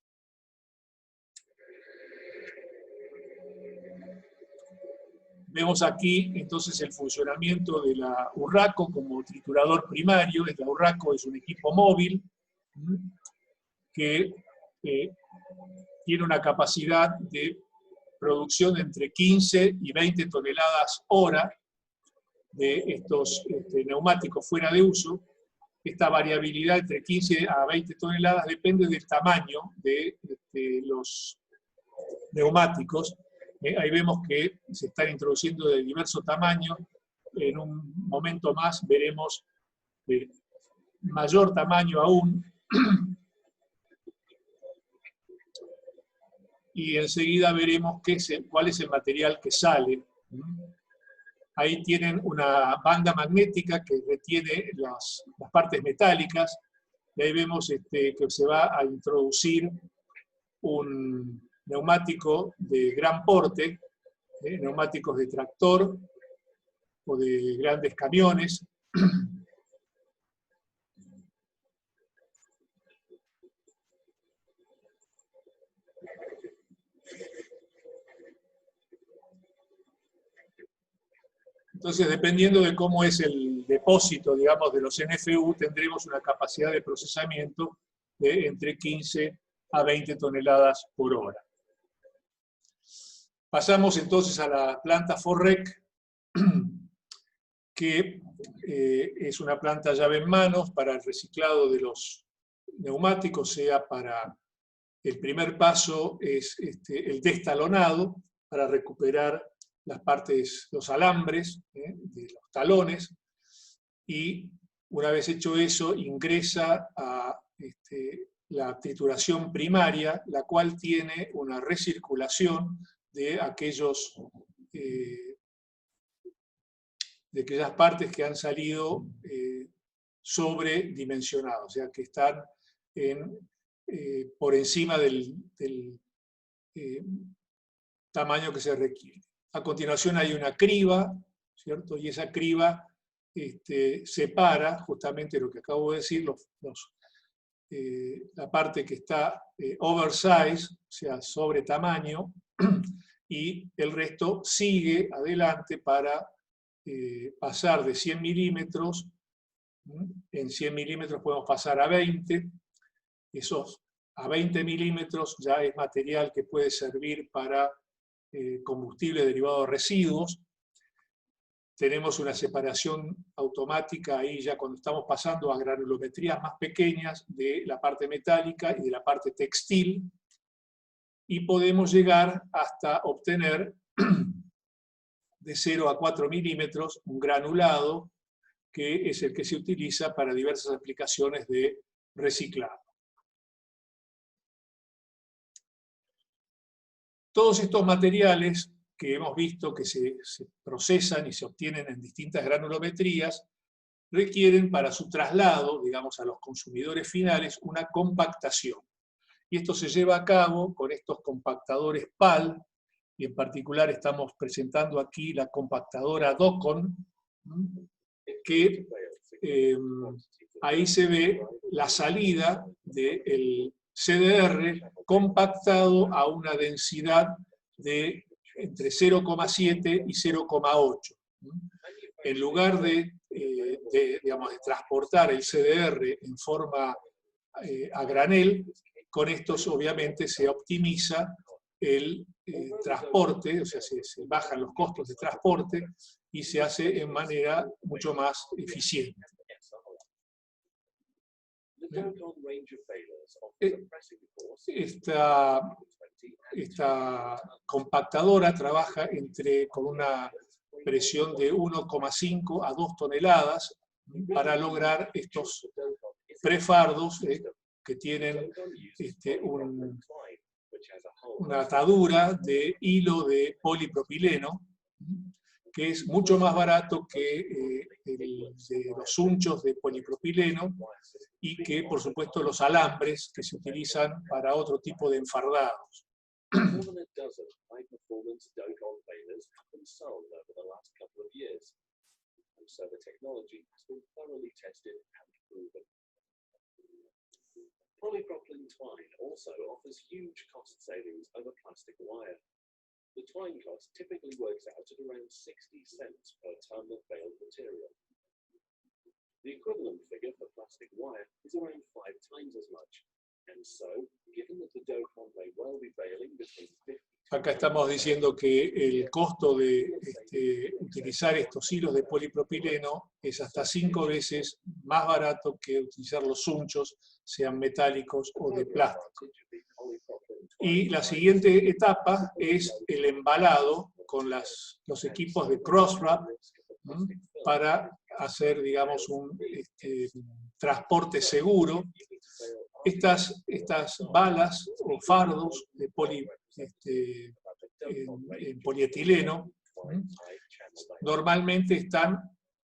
S1: Vemos aquí entonces el funcionamiento de la Urraco como triturador primario. La Urraco es un equipo móvil que tiene una capacidad de producción de entre 15 y 20 toneladas hora de estos neumáticos fuera de uso. Esta variabilidad entre 15 a 20 toneladas depende del tamaño de los neumáticos. Ahí vemos que se están introduciendo de diverso tamaño. En un momento más veremos de mayor tamaño aún. Y enseguida veremos cuál es el material que sale. Ahí tienen una banda magnética que retiene las partes metálicas. Y ahí vemos que se va a introducir un neumático de gran porte, neumáticos de tractor o de grandes camiones. Entonces, dependiendo de cómo es el depósito, digamos, de los NFU, tendremos una capacidad de procesamiento de entre 15 a 20 toneladas por hora. Pasamos entonces a la planta Forrec, que es una planta llave en manos para el reciclado de los neumáticos, sea para el primer paso es el destalonado, para recuperar las partes, los alambres de los talones, y una vez hecho eso ingresa a la trituración primaria, la cual tiene una recirculación de aquellas partes que han salido sobredimensionadas, o sea, que están por encima del tamaño que se requiere. A continuación hay una criba, ¿cierto? Y esa criba separa justamente lo que acabo de decir, la parte que está oversize, o sea, sobre tamaño, y el resto sigue adelante para pasar de 100 milímetros, en 100 milímetros podemos pasar a 20, esos a 20 milímetros ya es material que puede servir para combustible derivado de residuos. Tenemos una separación automática ahí ya cuando estamos pasando a granulometrías más pequeñas de la parte metálica y de la parte textil, y podemos llegar hasta obtener de 0 a 4 milímetros un granulado que es el que se utiliza para diversas aplicaciones de reciclado. Todos estos materiales que hemos visto que se procesan y se obtienen en distintas granulometrías, requieren para su traslado, digamos, a los consumidores finales, una compactación. Y esto se lleva a cabo con estos compactadores PAL, y en particular estamos presentando aquí la compactadora Docon, que ahí se ve la salida del CDR compactado a una densidad de entre 0,7 y 0,8. En lugar de transportar el CDR en forma a granel, con estos obviamente se optimiza el transporte, o sea, se bajan los costos de transporte y se hace en manera mucho más eficiente. Esta compactadora trabaja con una presión de 1,5 a 2 toneladas para lograr estos prefardos que tienen una atadura de hilo de polipropileno, que es mucho más barato que el de los unchos de polipropileno y que, por supuesto, los alambres que se utilizan para otro tipo de enfardados.
S4: Polypropylene twine also offers huge cost savings over plastic wire. The twine cost typically works out at around 60 cents per ton of baled material. The equivalent figure for plastic wire is around 5 times as much. And so, given that the dough may well be baling between 50.
S1: Acá estamos diciendo que el costo de utilizar estos hilos de polipropileno es hasta 5 veces más barato que utilizar los unchos, sean metálicos o de plástico. Y la siguiente etapa es el embalado con los equipos de cross-wrap para hacer, digamos, un transporte seguro. Estas balas o fardos de en polietileno normalmente están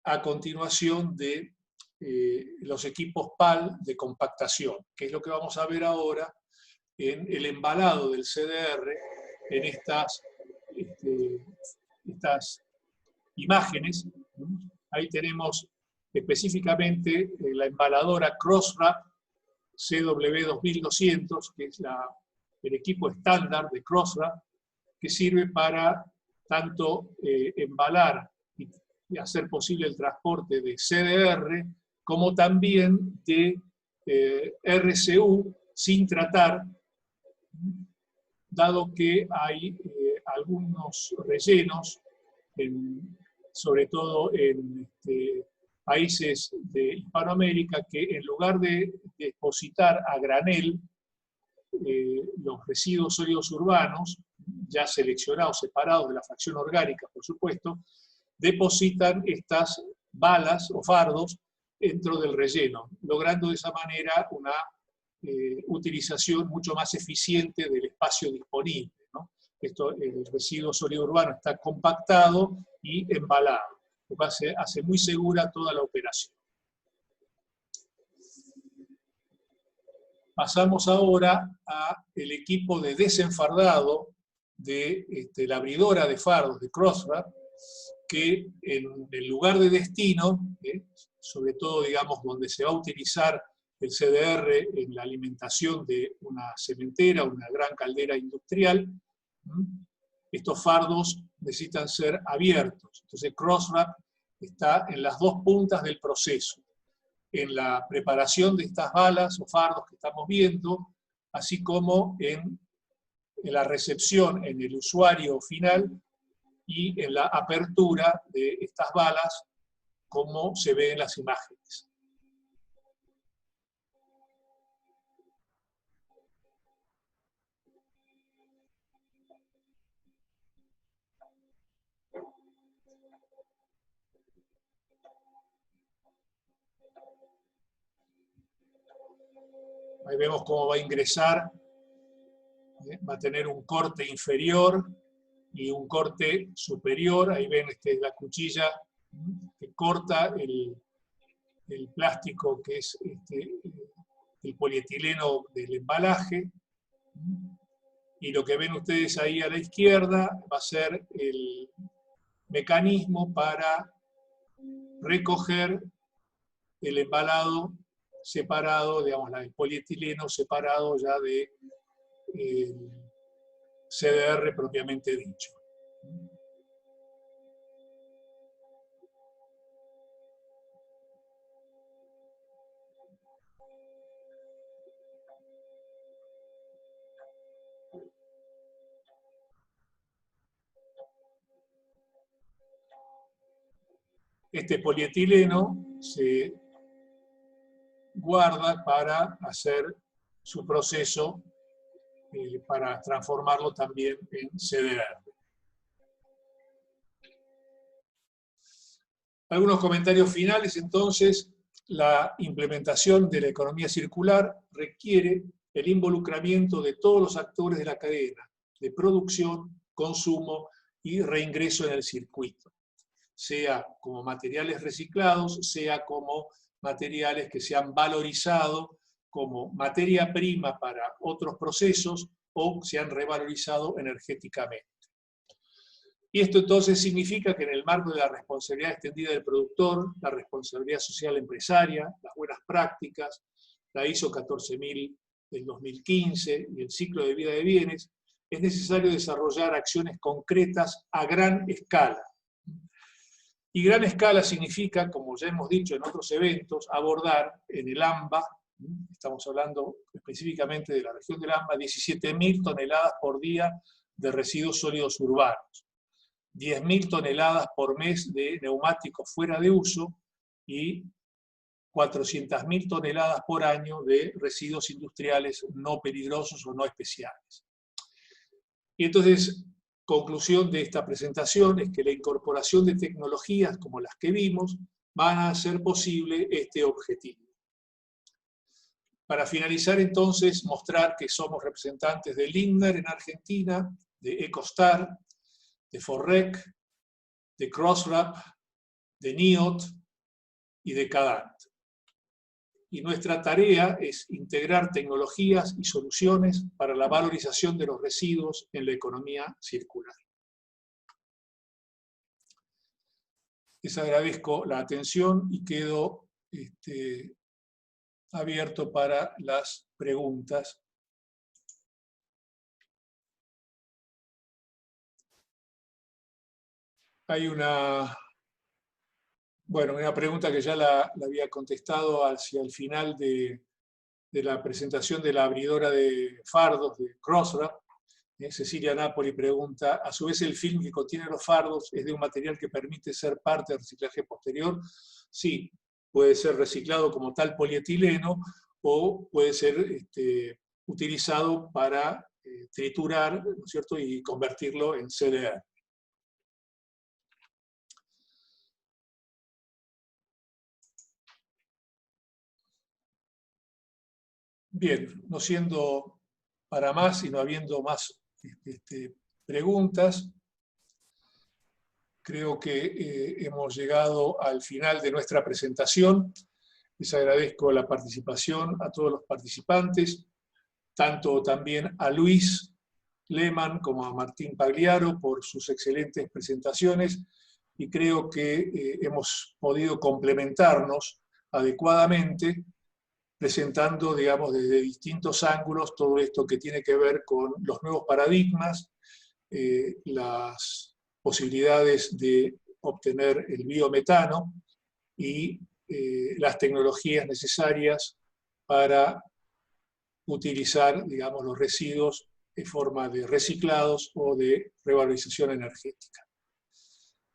S1: a continuación de los equipos PAL de compactación, que es lo que vamos a ver ahora en el embalado del CDR en estas imágenes. Ahí tenemos específicamente la embaladora Crosswrap CW2200, que es el equipo estándar de Crosswrap, que sirve para tanto embalar y hacer posible el transporte de CDR, como también de RCU sin tratar, dado que hay algunos rellenos, sobre todo en países de Hispanoamérica, que en lugar de depositar a granel los residuos sólidos urbanos, ya seleccionados, separados de la fracción orgánica, por supuesto, depositan estas balas o fardos dentro del relleno, logrando de esa manera una utilización mucho más eficiente del espacio disponible, ¿no? El residuo sólido urbano está compactado y embalado, lo que hace muy segura toda la operación. Pasamos ahora al equipo de desenfardado de la abridora de fardos de Crosswrap, que en el lugar de destino, sobre todo, digamos, donde se va a utilizar el CDR en la alimentación de una cementera, una gran caldera industrial, estos fardos necesitan ser abiertos. Entonces Crosswrap está en las dos puntas del proceso, en la preparación de estas balas o fardos que estamos viendo, así como en la recepción en el usuario final y en la apertura de estas balas, como se ve en las imágenes. Ahí vemos cómo va a ingresar, va a tener un corte inferior y un corte superior. Ahí ven la cuchilla que corta el plástico, que es el polietileno del embalaje. Y lo que ven ustedes ahí a la izquierda va a ser el mecanismo para recoger el embalado separado, digamos, el polietileno separado ya de CDR propiamente dicho. este polietileno se guarda para hacer su proceso, para transformarlo también en CDR. Algunos comentarios finales, entonces. La implementación de la economía circular requiere el involucramiento de todos los actores de la cadena, de producción, consumo y reingreso en el circuito, sea como materiales reciclados, sea como materiales que se han valorizado como materia prima para otros procesos o se han revalorizado energéticamente. Y esto entonces significa que en el marco de la responsabilidad extendida del productor, la responsabilidad social empresaria, las buenas prácticas, la ISO 14000 del 2015 y el ciclo de vida de bienes, es necesario desarrollar acciones concretas a gran escala. Y gran escala significa, como ya hemos dicho en otros eventos, abordar en el AMBA, estamos hablando específicamente de la región del AMBA, 17.000 toneladas por día de residuos sólidos urbanos. 10.000 toneladas por mes de neumáticos fuera de uso y 400.000 toneladas por año de residuos industriales no peligrosos o no especiales. Y entonces, conclusión de esta presentación es que la incorporación de tecnologías como las que vimos van a hacer posible este objetivo. Para finalizar, entonces, mostrar que somos representantes de Lindner en Argentina, de Ecostar, de Forrec, de Crosswrap, de NIOT y de Cadant. Y nuestra tarea es integrar tecnologías y soluciones para la valorización de los residuos en la economía circular. Les agradezco la atención y quedo abierto para las preguntas. Hay una pregunta que ya la había contestado hacia el final de la presentación de la abridora de fardos de Crosswrap. Cecilia Napoli pregunta, a su vez el film que contiene los fardos es de un material que permite ser parte del reciclaje posterior. Sí, puede ser reciclado como tal polietileno o puede ser utilizado para triturar, ¿no es cierto?, y convertirlo en CDR. Bien, no siendo para más y no habiendo más preguntas, creo que hemos llegado al final de nuestra presentación. Les agradezco la participación a todos los participantes, tanto también a Luis Lehmann como a Martín Pagliaro por sus excelentes presentaciones, y creo que hemos podido complementarnos adecuadamente, presentando, digamos, desde distintos ángulos todo esto que tiene que ver con los nuevos paradigmas, las posibilidades de obtener el biometano y las tecnologías necesarias para utilizar, digamos, los residuos en forma de reciclados o de revalorización energética.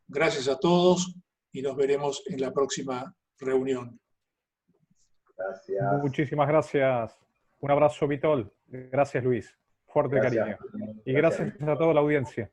S1: Gracias a todos y nos veremos en la próxima reunión.
S3: Gracias.
S2: Muchísimas gracias. Un abrazo, Vitol. Gracias, Luis. Fuerte
S3: Gracias.
S2: cariño. Y gracias a toda la audiencia.